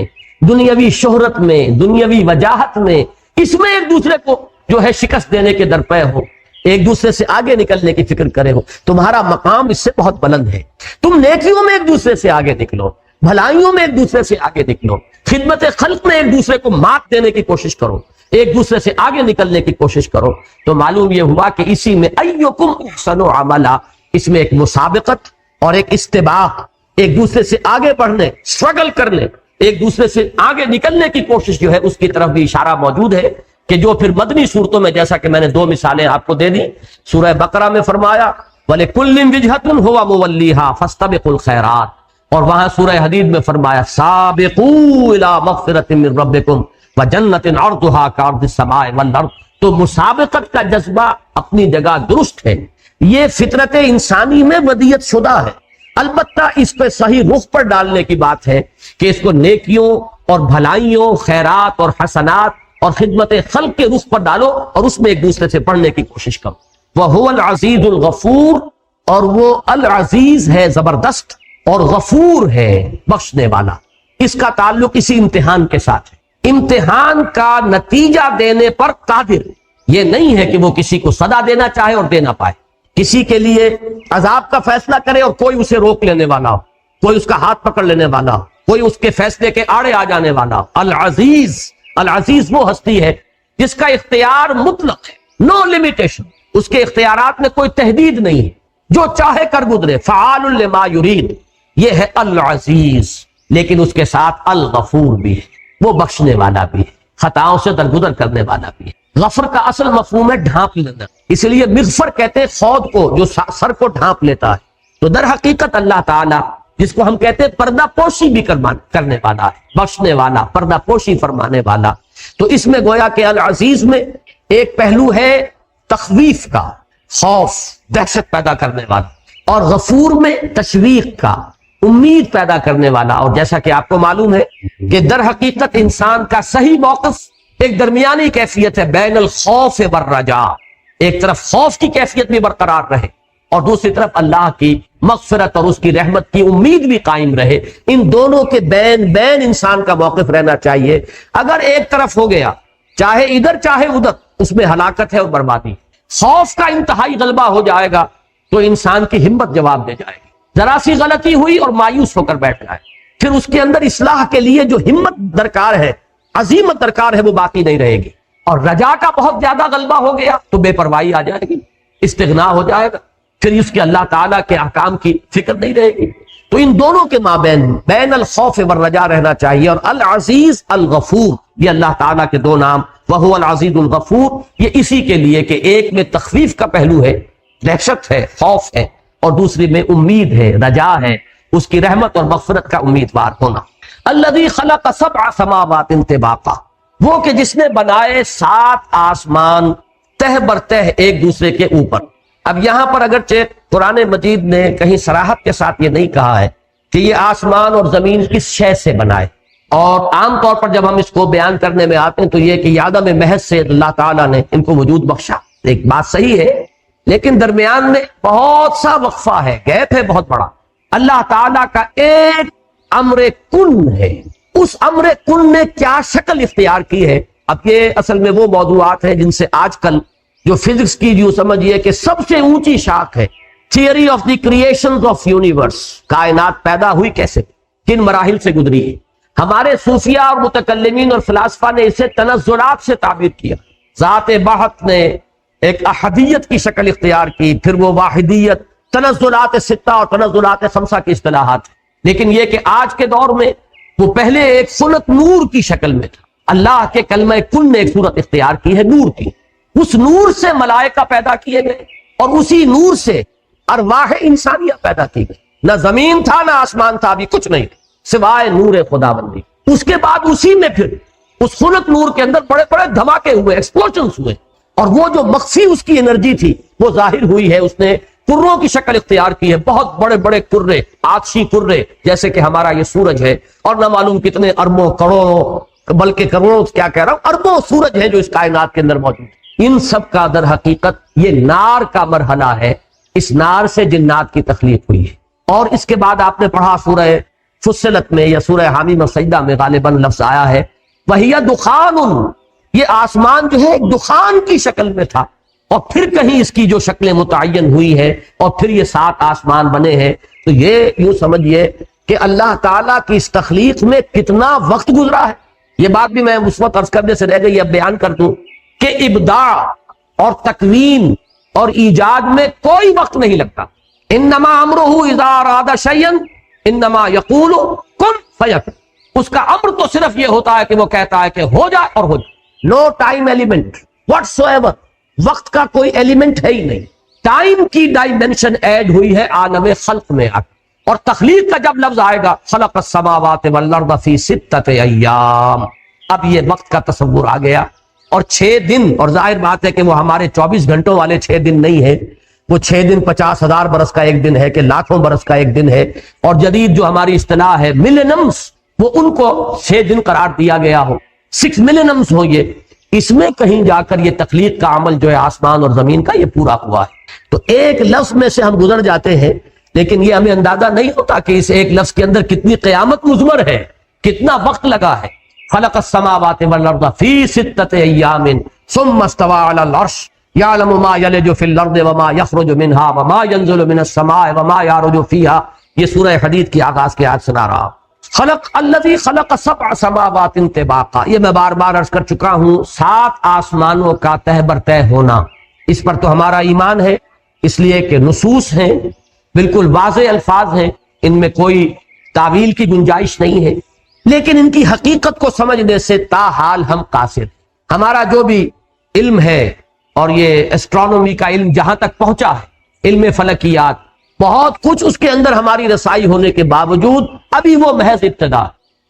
دنیاوی شہرت میں، دنیاوی وجاہت میں، اس میں ایک دوسرے کو جو ہے شکست دینے کے درپے ہو، ایک دوسرے سے آگے نکلنے کی فکر کرے ہو، تمہارا مقام اس سے بہت بلند ہے۔ تم نیکیوں میں ایک دوسرے سے آگے نکلو، بھلائیوں میں ایک دوسرے سے آگے نکلو، خدمت خلق میں ایک دوسرے کو مات دینے کی کوشش کرو، ایک دوسرے سے آگے نکلنے کی کوشش کرو۔ تو معلوم یہ ہوا کہ اسی میں ایکم احسن عملا، اس میں ایک مسابقت اور ایک استباق، ایک دوسرے سے آگے بڑھنے، اسٹرگل کرنے، ایک دوسرے سے آگے نکلنے کی کوشش جو ہے اس کی طرف بھی اشارہ موجود ہے، کہ جو پھر مدنی صورتوں میں جیسا کہ میں نے 2 مثالیں آپ کو دے دی، سورہ بقرہ میں فرمایا وَلِكُلٍّ وِجْهَةٌ هُوَ مُوَلِّيهَا فَاسْتَبِقُوا الْخَيْرَاتِ، اور وہاں سورہ حدید میں فرمایا سابقوا الی مغفرۃ من ربکم وجنۃ عرضها کعرض السماء والارض۔ تو مسابقت کا جذبہ اپنی جگہ درست ہے، یہ فطرت انسانی میں ودیت شدہ ہے، البتہ اس پہ صحیح رخ پر ڈالنے کی بات ہے کہ اس کو نیکیوں اور بھلائیوں، خیرات اور حسنات اور خدمت خلق کے رخ پر ڈالو، اور اس میں ایک دوسرے سے پڑھنے کی کوشش کرو۔ وَهُوَ الْعَزِيزُ الْغَفُورُ، اور وہ العزیز ہے زبردست، اور غفور ہے بخشنے والا۔ اس کا تعلق اسی امتحان کے ساتھ ہے، امتحان کا نتیجہ دینے پر قادر، یہ نہیں ہے کہ وہ کسی کو سزا دینا چاہے اور دے نہ پائے، کسی کے لیے عذاب کا فیصلہ کرے اور کوئی اسے روک لینے والا ہو، کوئی اس کا ہاتھ پکڑ لینے والا ہو، کوئی اس کے فیصلے کے آڑے آ جانے والا ہو۔ العزیز، العزیز وہ ہستی ہے جس کا اختیار مطلق ہے، نو لمیٹیشن، اس کے اختیارات میں کوئی تحدید نہیں ہے، جو چاہے کر گزرے، فعال لما یرید، یہ ہے العزیز۔ لیکن اس کے ساتھ الغفور بھی ہے، وہ بخشنے والا بھی ہے، خطاؤں سے درگزر کرنے والا بھی ہے۔ غفر کا اصل مفہوم ہے ڈھانپ لینا، اس لیے مغفر کہتے ہیں خود کو جو سر کو ڈھانپ لیتا ہے۔ تو در حقیقت اللہ تعالیٰ جس کو ہم کہتے ہیں پردہ پوشی بھی کرنے والا ہے، بخشنے والا، پردہ پوشی فرمانے والا۔ تو اس میں گویا کہ العزیز میں ایک پہلو ہے تخویف کا، خوف، دہشت پیدا کرنے والا، اور غفور میں تشویق کا، امید پیدا کرنے والا۔ اور جیسا کہ آپ کو معلوم ہے کہ در حقیقت انسان کا صحیح موقف ایک درمیانی کیفیت ہے، بین الخوف والرجاء، ایک طرف خوف کی کیفیت بھی برقرار رہے اور دوسری طرف اللہ کی مغفرت اور اس کی رحمت کی امید بھی قائم رہے۔ ان دونوں کے بین انسان کا موقف رہنا چاہیے۔ اگر ایک طرف ہو گیا، چاہے ادھر چاہے ادھر، اس میں ہلاکت ہے اور بربادی۔ خوف کا انتہائی غلبہ ہو جائے گا تو انسان کی ہمت جواب دے جائے گی، ذرا سی غلطی ہوئی اور مایوس ہو کر بیٹھ جائے، پھر اس کے اندر اصلاح کے لیے جو ہمت درکار ہے، عزیمت درکار ہے، وہ باقی نہیں رہے گی۔ اور رجا کا بہت زیادہ غلبہ ہو گیا تو بے پرواہی آ جائے گی، استغنا ہو جائے گا، پھر اس کے اللہ تعالیٰ کے احکام کی فکر نہیں رہے گی۔ تو ان دونوں کے مابین بین الخوف والرجا رہنا چاہیے۔ اور العزیز الغفور، یہ اللہ تعالیٰ کے 2 نام، وہو العزیز الغفور، یہ اسی کے لیے کہ ایک میں تخفیف کا پہلو ہے، دہشت ہے، خوف ہے، اور دوسری میں امید ہے، رجا ہے، اس کی رحمت اور مغفرت کا امیدوار ہونا۔ الذی خلق 7 سماوات طباقا، وہ کہ جس نے بنائے 7 آسمان تہ بر تہ ایک دوسرے کے اوپر۔ اب یہاں پر اگرچہ قرآن مجید نے کہیں صراحت کے ساتھ یہ نہیں کہا ہے کہ یہ آسمان اور زمین کس شے سے بنائے، اور عام طور پر جب ہم اس کو بیان کرنے میں آتے ہیں تو یہ کہ عدم محض سے اللہ تعالیٰ نے ان کو وجود بخشا، ایک بات صحیح ہے، لیکن درمیان میں بہت سا وقفہ ہے، گیپ ہے بہت بڑا۔ اللہ تعالیٰ کا ایک امر کن ہے، اس امر کن نے کیا شکل اختیار کی ہے۔ اب یہ اصل میں وہ موضوعات ہیں جن سے آج کل جو فزکس کی جو سمجھیے کہ سب سے اونچی شاخ ہے، theory of the creation of universe, کائنات پیدا ہوئی کیسے، کن مراحل سے گزری ہے۔ ہمارے صوفیہ اور متکلمین اور فلاسفہ نے اسے تنزلات سے تعبیر کیا، ذات بحت نے ایک احدیت کی شکل اختیار کی، پھر وہ واحدیت، تنزلات 6 اور تنزلات 5 کی اصطلاحات۔ لیکن یہ کہ آج کے دور میں وہ پہلے ایک صورت نور کی شکل میں تھا، اللہ کے کلمہ کن نے ایک صورت اختیار کی ہے نور کی، اس نور سے ملائکہ پیدا کیے گئے اور اسی نور سے ارواح انسانیہ پیدا کی گئی۔ نہ زمین تھا نہ آسمان تھا، ابھی کچھ نہیں سوائے نور خداوندی۔ اس کے بعد اسی میں پھر اس خلق نور کے اندر بڑے بڑے دھماکے ہوئے، ایکسپلوژنز ہوئے، اور وہ جو مخفی اس کی انرجی تھی وہ ظاہر ہوئی ہے، اس نے کروں کی شکل اختیار کی ہے، بہت بڑے بڑے کرے، آتشی کرے، جیسے کہ ہمارا یہ سورج ہے، اور نہ معلوم کتنے اربوں کروڑوں، بلکہ کروڑوں کیا کہہ رہا ہوں، اربوں سورج ہیں جو اس کائنات کے اندر موجود ہیں۔ ان سب کا در حقیقت یہ نار کا مرحلہ ہے، اس نار سے جنات کی تخلیق ہوئی ہے۔ اور اس کے بعد آپ نے پڑھا سورہ فصلت میں یا سورہ حامیم اور سجدہ میں غالباً لفظ آیا ہے وَهِيَ دُخَانٌ، یہ آسمان جو ہے ایک دخان کی شکل میں تھا، اور پھر کہیں اس کی جو شکلیں متعین ہوئی ہے، اور پھر یہ 7 آسمان بنے ہیں۔ تو یہ یوں سمجھیے کہ اللہ تعالیٰ کی اس تخلیق میں کتنا وقت گزرا ہے۔ یہ بات بھی میں اس وقت عرض کرنے سے رہ گئی، اب بیان کر دوں کہ ابداع اور تکوین اور ایجاد میں کوئی وقت نہیں لگتا، انما امرہ اذا اراد شیئا انما یقول کن فیکون، اس کا امر تو صرف یہ ہوتا ہے کہ وہ کہتا ہے کہ ہو جائے اور ہو جائے. No time element whatsoever, وقت کا کوئی ایلیمنٹ ہے ہی نہیں. ٹائم کی ڈائمینشن ایڈ ہوئی ہے عالم خلق میں. اور تخلیق کا جب لفظ آئے گا خلق السماوات والارض فی ستۃ ایام، اب یہ وقت کا تصور آ گیا. اور 6 دن، اور ظاہر بات ہے کہ وہ ہمارے 24 گھنٹوں والے 6 دن نہیں ہے، وہ 6 دن 50,000 برس کا ایک دن ہے کہ لاکھوں برس کا ایک دن ہے. اور جدید جو ہماری اصطلاح ہے ملینمز، وہ ان کو 6 دن قرار دیا گیا ہو، 6 ملینمز ہو. یہ اس میں کہیں جا کر یہ تخلیق کا عمل جو ہے آسمان اور زمین کا یہ پورا ہوا ہے. تو ایک لفظ میں سے ہم گزر جاتے ہیں، لیکن یہ ہمیں اندازہ نہیں ہوتا کہ اس ایک لفظ کے اندر کتنی قیامت مضمر ہے، کتنا وقت لگا ہے. خلق السماوات والارض فی ستۃ ایام ثم استوى علی العرش یعلم ما یلج فی الارض وما یخرج منها وما ينزل من السماء وما یعرج فیها. یہ سورہ حدید کی آغاز کی آیت سنا رہا. خلق الذی خلق 7 سماوات طباقا، یہ میں بار بار عرض کر چکا ہوں، 7 آسمانوں کا تہ بر تہ ہونا، اس پر تو ہمارا ایمان ہے، اس لیے کہ نصوص ہیں، بالکل واضح الفاظ ہیں، ان میں کوئی تعویل کی گنجائش نہیں ہے. لیکن ان کی حقیقت کو سمجھنے سے تاحال ہم قاصر. ہمارا جو بھی علم ہے اور یہ ایسٹرونومی کا علم جہاں تک پہنچا ہے، علم فلکیات، بہت کچھ اس کے اندر ہماری رسائی ہونے کے باوجود ابھی وہ محض ابتدا،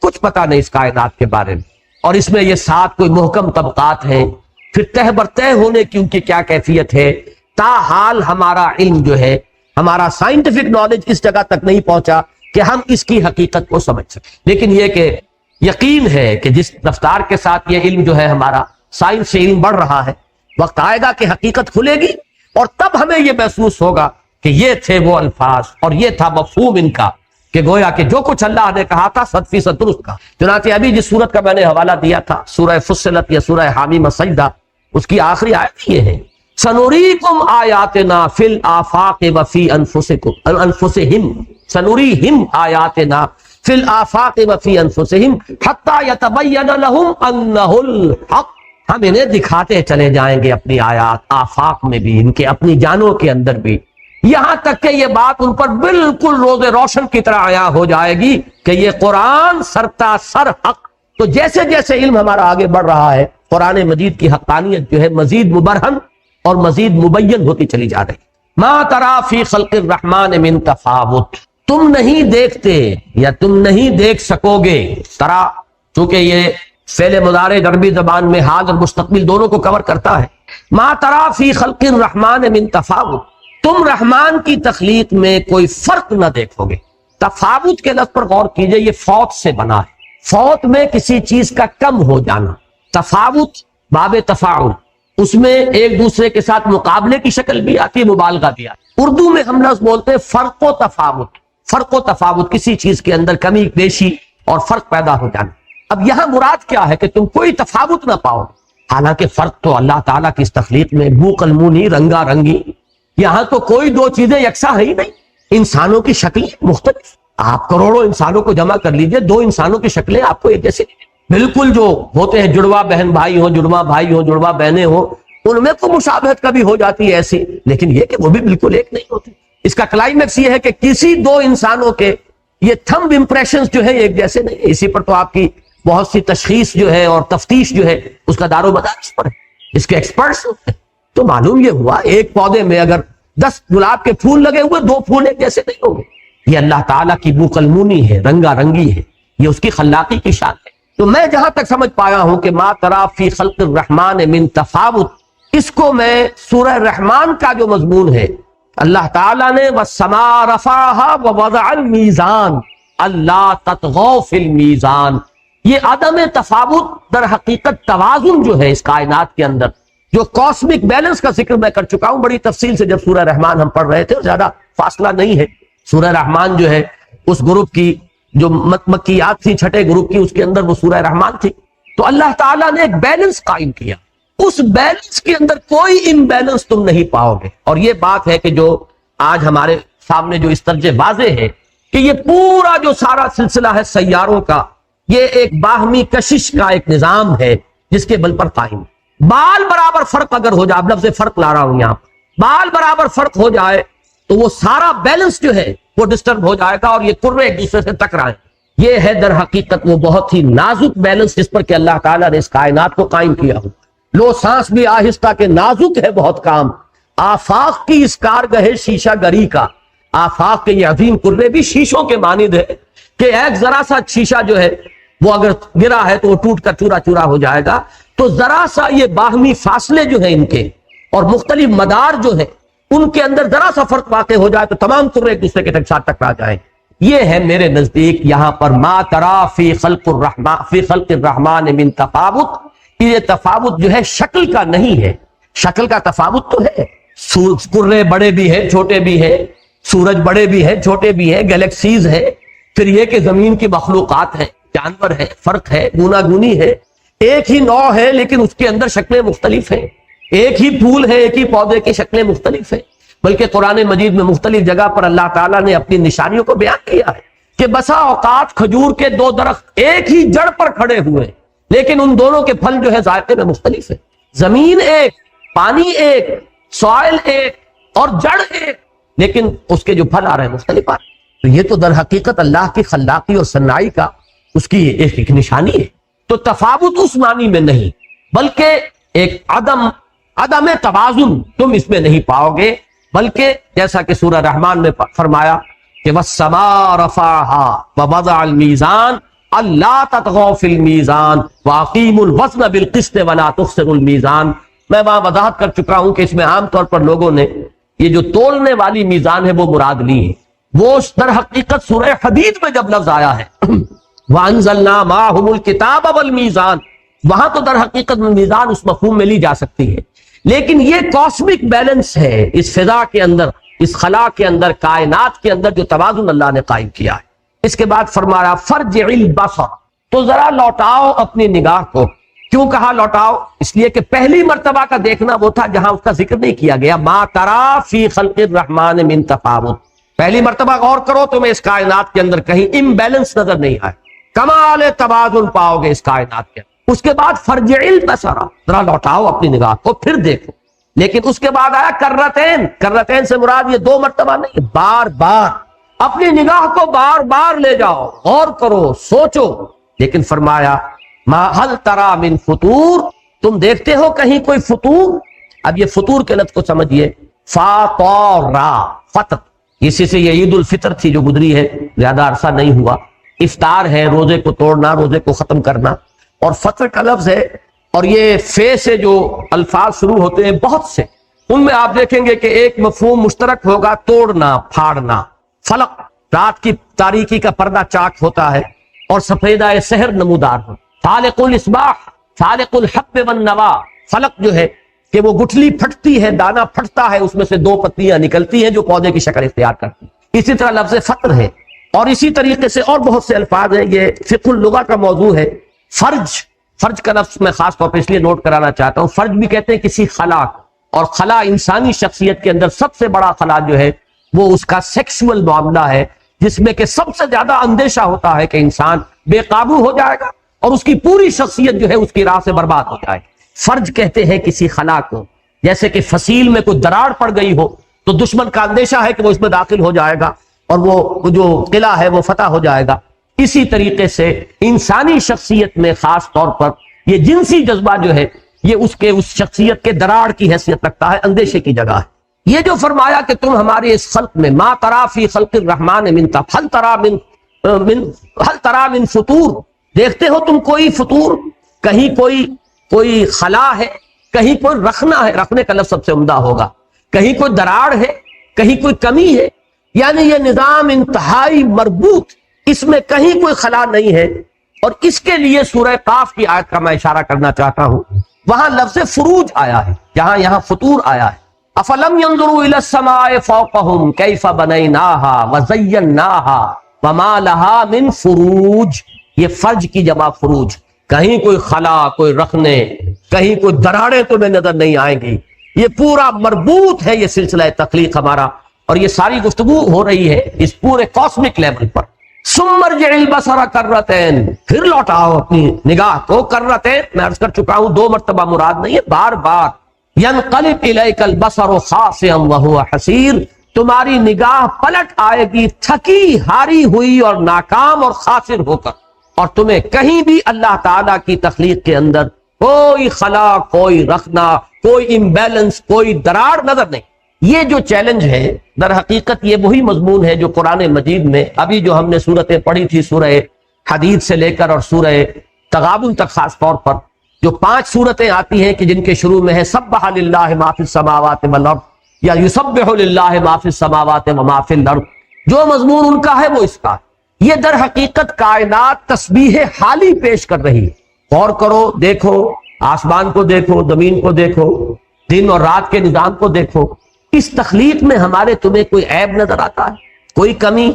کچھ پتہ نہیں اس کائنات کے بارے میں. اور اس میں یہ 7 کوئی محکم طبقات ہیں، پھر تہ بر تہ ہونے کی ان کی کیا کیفیت ہے. تاحال ہمارا علم جو ہے، ہمارا سائنٹیفک نالج اس جگہ تک نہیں پہنچا کہ ہم اس کی حقیقت کو سمجھ سکیں. لیکن یہ کہ یقین ہے کہ جس رفتار کے ساتھ یہ علم جو ہے ہمارا سائنس سے علم بڑھ رہا ہے، وقت آئے گا کہ حقیقت کھلے گی، اور تب ہمیں یہ محسوس ہوگا کہ یہ تھے وہ الفاظ اور یہ تھا مفہوم ان کا، کہ گویا کہ جو کچھ اللہ نے کہا تھا 100% درست کہا. چنانچہ ابھی جس سورت کا میں نے حوالہ دیا تھا، سورہ فصلت یا سورہ حامیم سجدہ، اس کی آخری آیت یہ ہے سنوریکم آیاتنا فی الآفاق وفی انفسہم، سنوریہم آیاتنا فی الآفاق وفی انفسہم حتی یتبین لہم انہ الحق. ہم انہیں دکھاتے چلے جائیں گے اپنی آیات، آفاق میں بھی، ان کے اپنی جانوں کے اندر بھی، یہاں تک کہ یہ بات ان پر بالکل روز روشن کی طرح عیاں ہو جائے گی کہ یہ قرآن سرتا سر حق. تو جیسے جیسے علم ہمارا آگے بڑھ رہا ہے، قرآن مجید کی حقانیت جو ہے مزید مبرہن اور مزید مبین ہوتی چلی جا رہی. ما ترا فی خلق الرحمن من تفاوت، تم نہیں دیکھتے یا تم نہیں دیکھ سکو گے. ترا چونکہ یہ فعل مضارع عربی زبان میں حال اور مستقبل دونوں کو کور کرتا ہے. ما ترا فی خلق الرحمن من تفاوت، تم رحمان کی تخلیق میں کوئی فرق نہ دیکھو گے. تفاوت کے لفظ پر غور کیجئے، یہ فوت سے بنا ہے. فوت میں کسی چیز کا کم ہو جانا. تفاوت باب تفاعل، اس میں ایک دوسرے کے ساتھ مقابلے کی شکل بھی آتی ہے، مبالغہ بھی آتی ہے. اردو میں ہم لفظ بولتے ہیں فرق و تفاوت. فرق و تفاوت کسی چیز کے اندر کمی بیشی اور فرق پیدا ہو جانا. اب یہاں مراد کیا ہے کہ تم کوئی تفاوت نہ پاؤ، حالانکہ فرق تو اللہ تعالیٰ کی اس تخلیق میں بو قلمونی رنگا رنگی، یہاں تو کوئی دو چیزیں یکساں ہے ہی نہیں. انسانوں کی شکلیں مختلف، آپ کروڑوں انسانوں کو جمع کر لیجئے، 2 انسانوں کی شکلیں آپ کو ایک جیسے بالکل جو ہوتے ہیں، جڑواں بہن بھائی ہوں، جڑواں بھائی ہوں، جڑواں بہنیں ہوں، ان میں تو مشابہت کبھی ہو جاتی ہے ایسی، لیکن یہ کہ وہ بھی بالکل ایک نہیں ہوتی. اس کا کلائمیکس یہ ہے کہ کسی 2 انسانوں کے یہ تھمب امپریشنز جو ہے ایک جیسے نہیں. اسی پر تو آپ کی بہت سی تشخیص جو ہے اور تفتیش جو ہے اس کا دار و مدار اس پر ہے، اس کے ایکسپرٹس ہوتے ہیں. تو معلوم یہ ہوا ایک پودے میں اگر 10 گلاب کے پھول لگے ہوئے، 2 پھول ایک جیسے نہیں ہوں گے. یہ اللہ تعالیٰ کی بو قلمونی ہے، رنگا رنگی ہے، یہ اس کی خلاقی کی شان ہے. تو میں جہاں تک سمجھ پایا ہوں کہ ما ترا فی خلق الرحمن من تفاوت، اس کو میں سورہ رحمان کا جو مضمون ہے، اللہ تعالیٰ نے والسماء رفعها ووضع المیزان اللہ تطغوا فی المیزان، یہ عدم تفاوت در حقیقت توازن جو ہے اس کائنات کے اندر، جو کاسمک بیلنس کا ذکر میں کر چکا ہوں بڑی تفصیل سے جب سورہ رحمان ہم پڑھ رہے تھے، زیادہ فاصلہ نہیں ہے. سورہ رحمان جو ہے اس گروپ کی جو مکیات تھی، 6 گروپ کی، اس کے اندر وہ سورہ رحمان تھی. تو اللہ تعالیٰ نے ایک بیلنس قائم کیا، اس بیلنس کے اندر کوئی امبیلنس تم نہیں پاؤ گے. اور یہ بات ہے کہ جو آج ہمارے سامنے جو اس طرح واضح ہے کہ یہ پورا جو سارا سلسلہ ہے سیاروں کا، یہ ایک باہمی کشش کا ایک نظام ہے جس کے بل پر قائم ہے. بال برابر فرق اگر ہو جائے، اب لفظ فرق لا رہا ہوں یہاں، بال برابر فرق ہو جائے تو وہ سارا بیلنس جو ہے وہ ڈسٹرب ہو جائے گا اور یہ کرے ایک دوسرے سے ٹکرائیں. یہ ہے در حقیقت وہ بہت ہی نازک بیلنس جس پر کہ اللہ تعالیٰ نے اس کائنات کو قائم کیا ہو. لو سانس بھی آہستہ کے نازک ہے بہت کام. آفاق کی اس کارگہ شیشہ گری کا، آفاق کے یہ عظیم کرے بھی شیشوں کے مانند ہے کہ ایک ذرا سا شیشہ جو ہے وہ اگر گرا ہے تو وہ ٹوٹ کر چورا چورا ہو جائے گا. تو ذرا سا یہ باہمی فاصلے جو ہیں ان کے اور مختلف مدار جو ہے ان کے اندر ذرا سا فرق واقع ہو جائے تو تمام کرے ایک دوسرے کے ساتھ ٹکرا جائیں. یہ ہے میرے نزدیک یہاں پر ما ترا فی خلق الرحمن من تفاوت. یہ تفاوت جو ہے شکل کا نہیں ہے، شکل کا تفاوت تو ہے، کرے بڑے بھی ہیں چھوٹے بھی ہیں، سورج بڑے بھی ہیں چھوٹے بھی ہیں، گلیکسیز ہے، پھر یہ کہ زمین کی مخلوقات ہیں، جانور ہے، فرق ہے، گونا گونی ہے. ایک ہی نوع ہے لیکن اس کے اندر شکلیں مختلف ہیں. ایک ہی پھول ہے، ایک ہی پودے کی شکلیں مختلف ہیں. بلکہ قرآن مجید میں مختلف جگہ پر اللہ تعالیٰ نے اپنی نشانیوں کو بیان کیا ہے کہ بسا اوقات کھجور کے دو درخت ایک ہی جڑ پر کھڑے ہوئے لیکن ان دونوں کے پھل جو ہے ذائقے میں مختلف ہے. زمین ایک، پانی ایک، سوائل ایک اور جڑ ایک، لیکن اس کے جو پھل آ رہے ہیں مختلف آ رہے ہیں. تو یہ تو در حقیقت اللہ کی خلاقی اور صنائی کا اس کی ایک نشانی ہے. تو تفاوت اس معنی میں نہیں بلکہ ایک عدم توازن تم اس میں نہیں پاؤ گے، بلکہ جیسا کہ سورہ رحمان میں فرمایا کہ وَالسَّمَاءَ رَفَعَهَا وَوَضَعَ الْمِيزَانَ أَلَّا تَطْغَوْا فِي الْمِيزَانِ وَأَقِيمُوا الْوَزْنَ بِالْقِسْطِ وَلَا تُخْسِرُوا الْمِيزَانَ. میں وہاں وضاحت کر چکا ہوں کہ اس میں عام طور پر لوگوں نے یہ جو تولنے والی میزان ہے وہ مراد لی ہے. وہ در حقیقت سورہ حدید میں جب لفظ آیا ہے وَأَنزَلْنَا مَعَهُمُ الْكِتَابَ وَالْمِيزَانَ، وہاں تو در حقیقت میزان اس مفہوم میں لی جا سکتی ہے. لیکن یہ کاسمک بیلنس ہے اس فضا کے اندر، اس خلا کے اندر، کائنات کے اندر جو توازن اللہ نے قائم کیا ہے. اس کے بعد فرمایا فَرْجِعِ الْبَصَرَ، تو ذرا لوٹاؤ اپنی نگاہ کو. کیوں کہا لوٹاؤ؟ اس لیے کہ پہلی مرتبہ کا دیکھنا وہ تھا جہاں اس کا ذکر نہیں کیا گیا. ما ترا فی خلق الرحمن من تفاوت. پہلی مرتبہ غور کرو تمہیں اس کائنات کے اندر کہیں امبیلنس نظر نہیں آئے، کمال توازن پاؤ گے اس کائنات کے اندر. اس کے بعد فرجع البصر، ذرا لوٹاؤ اپنی نگاہ کو پھر دیکھو. لیکن اس کے بعد آیا کرتین. کرتین سے مراد یہ دو مرتبہ نہیں، بار بار اپنی نگاہ کو بار بار لے جاؤ، غور کرو، سوچو. لیکن فرمایا ما هل ترى من فطور، تم دیکھتے ہو کہیں کوئی فطور؟ اب یہ فطور کے لفظ کو سمجھیے. فاطرا، فطر، اسی سے یہ عید الفطر تھی جو گزری ہے، زیادہ عرصہ نہیں ہوا. افطار ہے روزے کو توڑنا، روزے کو ختم کرنا. اور فطر کا لفظ ہے اور یہ فے سے جو الفاظ شروع ہوتے ہیں بہت سے، ان میں آپ دیکھیں گے کہ ایک مفہوم مشترک ہوگا، توڑنا، پھاڑنا. فلق، رات کی تاریکی کا پردہ چاک ہوتا ہے اور سفیدہ سحر نمودار ہو. فالق الاصباح، فالق الحب والنوا، فلق جو ہے کہ وہ گٹھلی پھٹتی ہے، دانہ پھٹتا ہے، اس میں سے دو پتیاں نکلتی ہیں جو پودے کی شکل اختیار کرتی ہیں. اسی طرح لفظ فطر ہے اور اسی طریقے سے اور بہت سے الفاظ ہیں. یہ فقہ اللغہ کا موضوع ہے. فرج، فرج کا لفظ میں خاص طور پہ اس لیے نوٹ کرانا چاہتا ہوں. فرج بھی کہتے ہیں کسی خلا، اور خلا انسانی شخصیت کے اندر سب سے بڑا خلا جو ہے وہ اس کا سیکسول معاملہ ہے، جس میں کہ سب سے زیادہ اندیشہ ہوتا ہے کہ انسان بے قابو ہو جائے گا اور اس کی پوری شخصیت جو ہے اس کی راہ سے برباد ہو جائے. فرج کہتے ہیں کسی خلا کو. جیسے کہ فصیل میں کوئی دراڑ پڑ گئی ہو تو دشمن کا اندیشہ ہے کہ وہ اس میں داخل ہو جائے گا اور وہ جو قلعہ ہے وہ فتح ہو جائے گا. اسی طریقے سے انسانی شخصیت میں خاص طور پر یہ جنسی جذبہ جو ہے یہ اس شخصیت کے دراڑ کی حیثیت رکھتا ہے، اندیشے کی جگہ ہے. یہ جو فرمایا کہ تم ہمارے اس خلق میں ما ترا فی خلق الرحمن من هل ترى من فطور، دیکھتے ہو تم کوئی فطور؟ کہیں کوئی خلا ہے، کہیں کوئی رخنا ہے. رکھنے کا لفظ سب سے عمدہ ہوگا. کہیں کوئی دراڑ ہے، کہیں کوئی کمی ہے. یعنی یہ نظام انتہائی مربوط، اس میں کہیں کوئی خلا نہیں ہے. اور اس کے لیے سورہ قاف کی آیت کا میں اشارہ کرنا چاہتا ہوں. وہاں لفظ فروج آیا ہے، یہاں فطور آیا ہے. افلم ينظروا الى السماء فوقهم كيف بنيناها وزيناها وما لها من فروج. یہ فرج کی جمع فروج. کہیں کوئی خلا، کوئی رخنے، کہیں کوئی دراڑیں تمہیں نظر نہیں آئیں گی. یہ پورا مربوط ہے یہ سلسلہ تخلیق ہمارا، اور یہ ساری گفتگو ہو رہی ہے اس پورے کاسمک لیول پر. ثم ارجع البصر کرتین، پھر لوٹاؤ اپنی نگاہ کو. کرتین میں عرض کر چکا ہوں دو مرتبہ مراد نہیں ہے، بار بار. ینقلب الیک البصر خاسئا وهو حسیر، تمہاری نگاہ پلٹ آئے گی تھکی ہاری ہوئی اور ناکام اور خاسر ہو کر، اور تمہیں کہیں بھی اللہ تعالیٰ کی تخلیق کے اندر کوئی خلا، کوئی رخنا، کوئی امبیلنس، کوئی دراڑ نظر نہیں۔ یہ جو چیلنج ہے در حقیقت یہ وہی مضمون ہے جو قرآن مجید میں ابھی جو ہم نے صورتیں پڑھی تھی، سورہ حدید سے لے کر اور سورہ تغابن تک، خاص طور پر جو 5 صورتیں آتی ہیں کہ جن کے شروع میں ہے سبح للہ ما فی السماوات والارض یا یسبح للہ ما فی السماوات وما فی الارض، جو مضمون ان کا ہے وہ اس کا۔ یہ در حقیقت کائنات تسبیح حالی پیش کر رہی ہے۔ غور کرو، دیکھو، آسمان کو دیکھو، زمین کو دیکھو، دن اور رات کے نظام کو دیکھو، اس تخلیق میں ہمارے تمہیں کوئی عیب نظر آتا ہے؟ کوئی کمی؟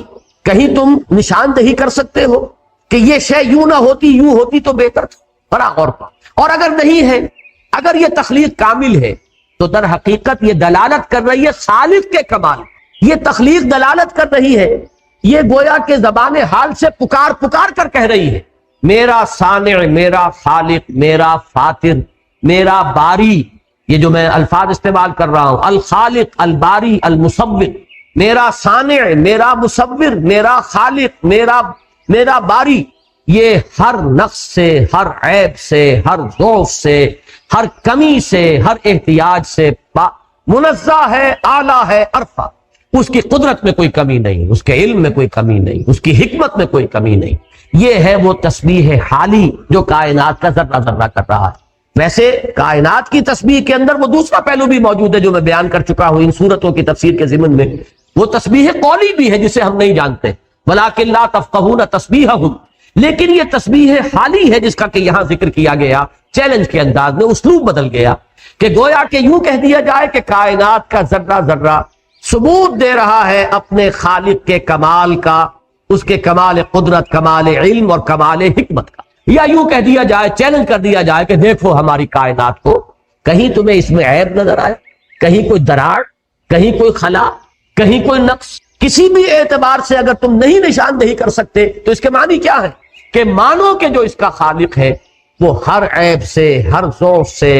کہیں تم نشاندہی کر سکتے ہو کہ یہ شے یوں نہ ہوتی، یوں ہوتی تو بہتر تھا؟ بڑا غور پر۔ اور اگر نہیں ہے، اگر یہ تخلیق کامل ہے تو در حقیقت یہ دلالت کر رہی ہے خالق کے کمال۔ یہ تخلیق دلالت کر رہی ہے، یہ گویا کہ زبان حال سے پکار پکار کر کہہ رہی ہے، میرا صانع، میرا خالق، میرا فاطر، میرا باری، یہ جو میں الفاظ استعمال کر رہا ہوں، الخالق، الباری، المصور، میرا صانع، میرا مصور، میرا خالق، میرا باری، یہ ہر نقص سے، ہر عیب سے، ہر ضعف سے، ہر کمی سے، ہر احتیاج سے منزہ ہے، اعلیٰ ہے، عرفہ۔ اس کی قدرت میں کوئی کمی نہیں، اس کے علم میں کوئی کمی نہیں، اس کی حکمت میں کوئی کمی نہیں۔ یہ ہے وہ تسبیح حالی جو کائنات کا ذرہ ذرہ کر رہا ہے۔ ویسے کائنات کی تسبیح کے اندر وہ دوسرا پہلو بھی موجود ہے جو میں بیان کر چکا ہوں ان صورتوں کی تفسیر کے ضمن میں، وہ تسبیح قولی بھی ہے جسے ہم نہیں جانتے، وَلَٰكِن لَا تَفْقَهُونَ تَسْبِيحَهُمْ، لیکن یہ تسبیح حالی ہے جس کا کہ یہاں ذکر کیا گیا چیلنج کے انداز میں، اسلوب بدل گیا کہ گویا کہ یوں کہہ دیا جائے کہ کائنات کا ذرہ ذرہ ثبوت دے رہا ہے اپنے خالق کے کمال کا، اس کے کمال قدرت، کمال علم اور کمال حکمت کا۔ یا یوں کہہ دیا جائے، چیلنج کر دیا جائے کہ دیکھو ہماری کائنات کو، کہیں تمہیں اس میں عیب نظر آئے، کہیں کوئی دراڑ، کہیں کوئی خلا، کہیں کوئی نقص، کسی بھی اعتبار سے اگر تم نہیں نشاندہی کر سکتے تو اس کے معنی کیا ہے؟ کہ مانو کہ جو اس کا خالق ہے وہ ہر عیب سے، ہر ضعف سے،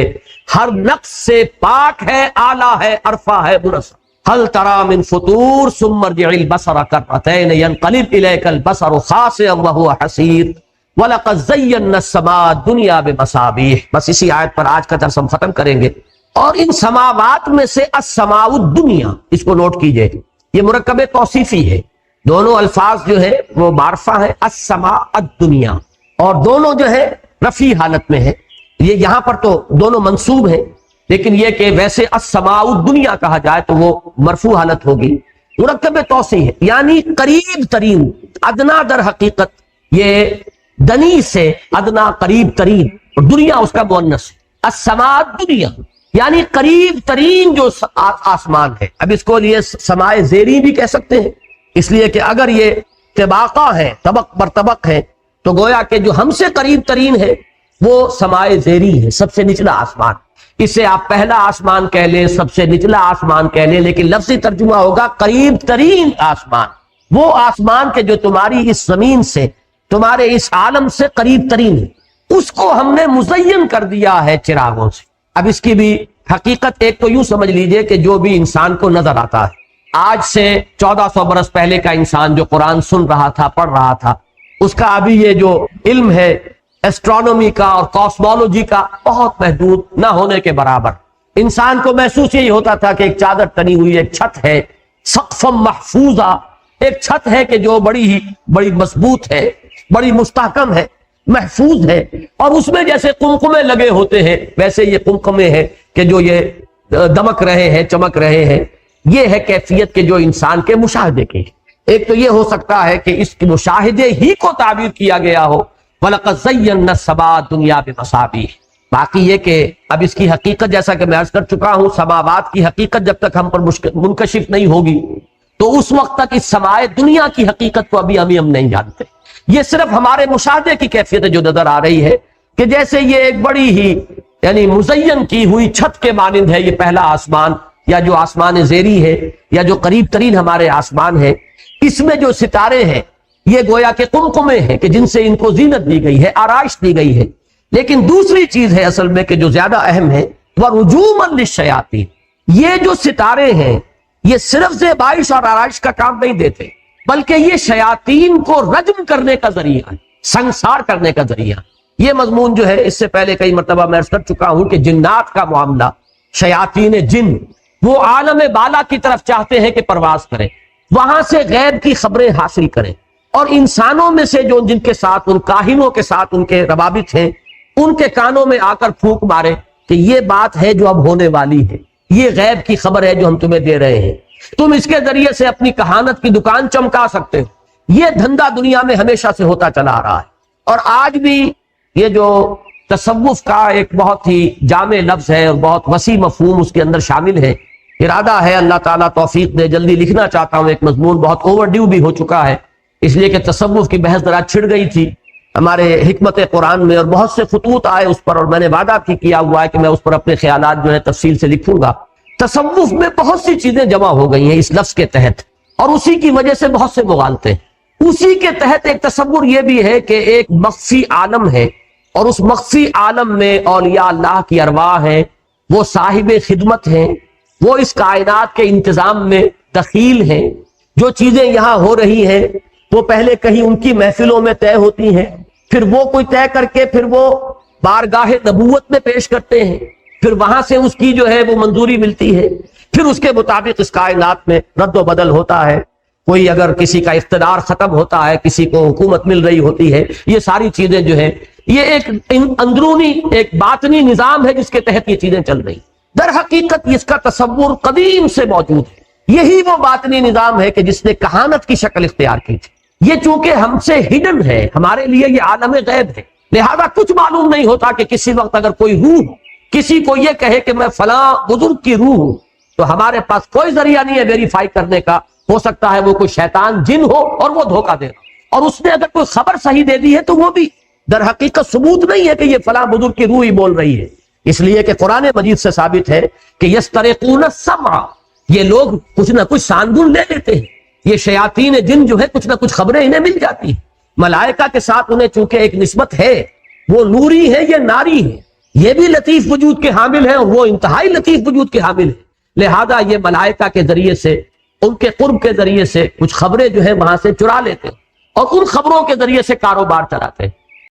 ہر نقص سے پاک ہے، اعلیٰ ہے، عرفہ ہے، منزہ۔ هل ترى من فطور ثم ارجع البصر كرتين ينقلب اليك البصر خاسئا وهو حسير وَلَقَدْ زَيَّنَّا السَّمَاءَ الدُّنْيَا بِمَصَابِيحَ۔ بس اسی آیت پر آج کا درس ہم ختم کریں گے۔ اور ان سماوات میں سے السماء الدنیا، اس کو نوٹ کیجئے، یہ مرکب توصیفی ہے، دونوں الفاظ جو ہے وہ معرفہ ہے، السماء الدنیا، اور دونوں جو ہے رفیع حالت میں ہے۔ یہ یہاں پر تو دونوں منصوب ہیں، لیکن یہ کہ ویسے السماء الدنیا کہا جائے تو وہ مرفوع حالت ہوگی۔ مرکب توسیع ہے، یعنی قریب ترین، ادنا در حقیقت یہ دنی سے ادنا، قریب ترین، اور دنیا اس کا مؤنث ہے، السماء الدنیا یعنی قریب ترین جو آسمان ہے۔ اب اس کو لیے سمائے زیری بھی کہہ سکتے ہیں، اس لیے کہ اگر یہ طبقہ ہے، طبق بر طبق ہے، تو گویا کہ جو ہم سے قریب ترین ہے وہ سمائے زیری ہے، سب سے نچلا آسمان۔ اسے آپ پہلا آسمان کہہ لیں، سب سے نچلا آسمان کہہ لیں، لیکن لفظی ترجمہ ہوگا قریب ترین آسمان، وہ آسمان کے جو تمہاری اس زمین سے، تمہارے اس عالم سے قریب ترین ہے، اس کو ہم نے مزین کر دیا ہے چراغوں سے۔ اب اس کی بھی حقیقت ایک تو یوں سمجھ لیجئے کہ جو بھی انسان کو نظر آتا ہے، آج سے 1400 برس پہلے کا انسان جو قرآن سن رہا تھا، پڑھ رہا تھا، اس کا ابھی یہ جو علم ہے ایسٹرونومی کا اور کاسمولوجی کا بہت محدود نہ ہونے کے برابر۔ انسان کو محسوس یہی ہوتا تھا کہ ایک چادر تنی ہوئی ایک چھت ہے، سقف محفوظہ، ایک چھت ہے کہ جو بڑی مضبوط ہے، بڑی مستحکم ہے، محفوظ ہے، اور اس میں جیسے قمقمے لگے ہوتے ہیں ویسے یہ قمقمے ہیں کہ جو یہ دمک رہے ہیں، چمک رہے ہیں۔ یہ ہے کیفیت کے جو انسان کے مشاہدے کی۔ ایک تو یہ ہو سکتا ہے کہ اس مشاہدے ہی کو تعبیر کیا گیا ہو، وَلَقَدْ زَيَّنَّا السَّمَاءَ الدُّنْيَا بِمَصَابِيحَ۔ باقی یہ کہ اب اس کی حقیقت جیسا کہ میں عرض کر چکا ہوں، سماوات کی حقیقت جب تک ہم پر منکشف نہیں ہوگی تو اس وقت تک اس سمائے دنیا کی حقیقت کو ابھی ہم نہیں جانتے۔ یہ صرف ہمارے مشاہدے کی کیفیت جو نظر آ رہی ہے کہ جیسے یہ ایک بڑی ہی یعنی مزین کی ہوئی چھت کے مانند ہے یہ پہلا آسمان، یا جو آسمان زیری ہے، یا جو قریب ترین ہمارے آسمان ہے۔ اس میں جو ستارے ہیں یہ گویا کہ قمقمے ہیں کہ جن سے ان کو زینت دی گئی ہے، آرائش دی گئی ہے۔ لیکن دوسری چیز ہے اصل میں کہ جو زیادہ اہم ہے، وَرُجُومًا لِلشَّيَاطِينِ، یہ جو ستارے ہیں یہ صرف زیبائش اور آرائش کا کام نہیں دیتے، بلکہ یہ شیاطین کو رجم کرنے کا ذریعہ ہے، سنسار کرنے کا ذریعہ۔ یہ مضمون جو ہے اس سے پہلے کئی مرتبہ میں عرض کر چکا ہوں کہ جنات کا معاملہ، شیاطین جن وہ عالم بالا کی طرف چاہتے ہیں کہ پرواز کریں، وہاں سے غیب کی خبریں حاصل کریں، اور انسانوں میں سے جو جن کے ساتھ، ان کاہنوں کے ساتھ ان کے روابط ہیں، ان کے کانوں میں آ کر پھونک مارے کہ یہ بات ہے جو اب ہونے والی ہے، یہ غیب کی خبر ہے جو ہم تمہیں دے رہے ہیں، تم اس کے ذریعے سے اپنی کہانت کی دکان چمکا سکتے ہو۔ یہ دھندا دنیا میں ہمیشہ سے ہوتا چلا آ رہا ہے، اور آج بھی یہ جو تصوف کا ایک بہت ہی جامع لفظ ہے اور بہت وسیع مفہوم اس کے اندر شامل ہے، ارادہ ہے اللہ تعالیٰ توفیق دے، جلدی لکھنا چاہتا ہوں ایک مضمون، بہت اوور ڈیو بھی ہو چکا ہے، اس لیے کہ تصوف کی بحث ذرا چھڑ گئی تھی ہمارے حکمت قرآن میں، اور بہت سے خطوط آئے اس پر، اور میں نے وعدہ بھی کیا ہوا ہے کہ میں اس پر اپنے خیالات جو ہے تفصیل سے لکھوں گا۔ تصوف میں بہت سی چیزیں جمع ہو گئی ہیں اس لفظ کے تحت، اور اسی کی وجہ سے بہت سے مغالطے۔ اسی کے تحت ایک تصور یہ بھی ہے کہ ایک مخفی عالم ہے، اور اس مخفی عالم میں اولیاء اللہ کی ارواح ہیں، وہ صاحب خدمت ہیں، وہ اس کائنات کے انتظام میں دخیل ہیں، جو چیزیں یہاں ہو رہی ہیں وہ پہلے کہیں ان کی محفلوں میں طے ہوتی ہیں، پھر وہ کوئی طے کر کے پھر وہ بارگاہ نبوت میں پیش کرتے ہیں، پھر وہاں سے اس کی جو ہے وہ منظوری ملتی ہے، پھر اس کے مطابق اس کائنات میں رد و بدل ہوتا ہے، کوئی اگر کسی کا اقتدار ختم ہوتا ہے، کسی کو حکومت مل رہی ہوتی ہے، یہ ساری چیزیں جو ہے یہ ایک اندرونی ایک باطنی نظام ہے جس کے تحت یہ چیزیں چل رہی۔ در حقیقت اس کا تصور قدیم سے موجود ہے، یہی وہ باطنی نظام ہے کہ جس نے کہانت کی شکل اختیار کی تھی۔ یہ چونکہ ہم سے ہڈن ہے، ہمارے لیے یہ عالم غیب ہے، لہذا کچھ معلوم نہیں ہوتا کہ کسی وقت اگر کوئی روح کسی کو یہ کہے کہ میں فلاں بزرگ کی روح ہوں، تو ہمارے پاس کوئی ذریعہ نہیں ہے ویریفائی کرنے کا، ہو سکتا ہے وہ کوئی شیطان جن ہو اور وہ دھوکہ دے رہا، اور اس نے اگر کوئی خبر صحیح دے دی ہے تو وہ بھی در حقیقت ثبوت نہیں ہے کہ یہ فلاں بزرگ کی روح ہی بول رہی ہے، اس لیے کہ قرآن مجید سے ثابت ہے کہ یسترقون السمع، یہ لوگ کچھ نہ کچھ ساندن لے لیتے ہیں، یہ شیاطین جن جو ہے کچھ نہ کچھ خبریں انہیں مل جاتی ہیں، ملائکہ کے ساتھ انہیں چونکہ ایک نسبت ہے، وہ نوری ہے، یہ ناری ہے، یہ بھی لطیف وجود کے حامل ہے اور وہ انتہائی لطیف وجود کے حامل ہے، لہذا یہ ملائکہ کے ذریعے سے، ان کے قرب کے ذریعے سے کچھ خبریں جو ہے وہاں سے چرا لیتے ہیں، اور ان خبروں کے ذریعے سے کاروبار چلاتے ہیں۔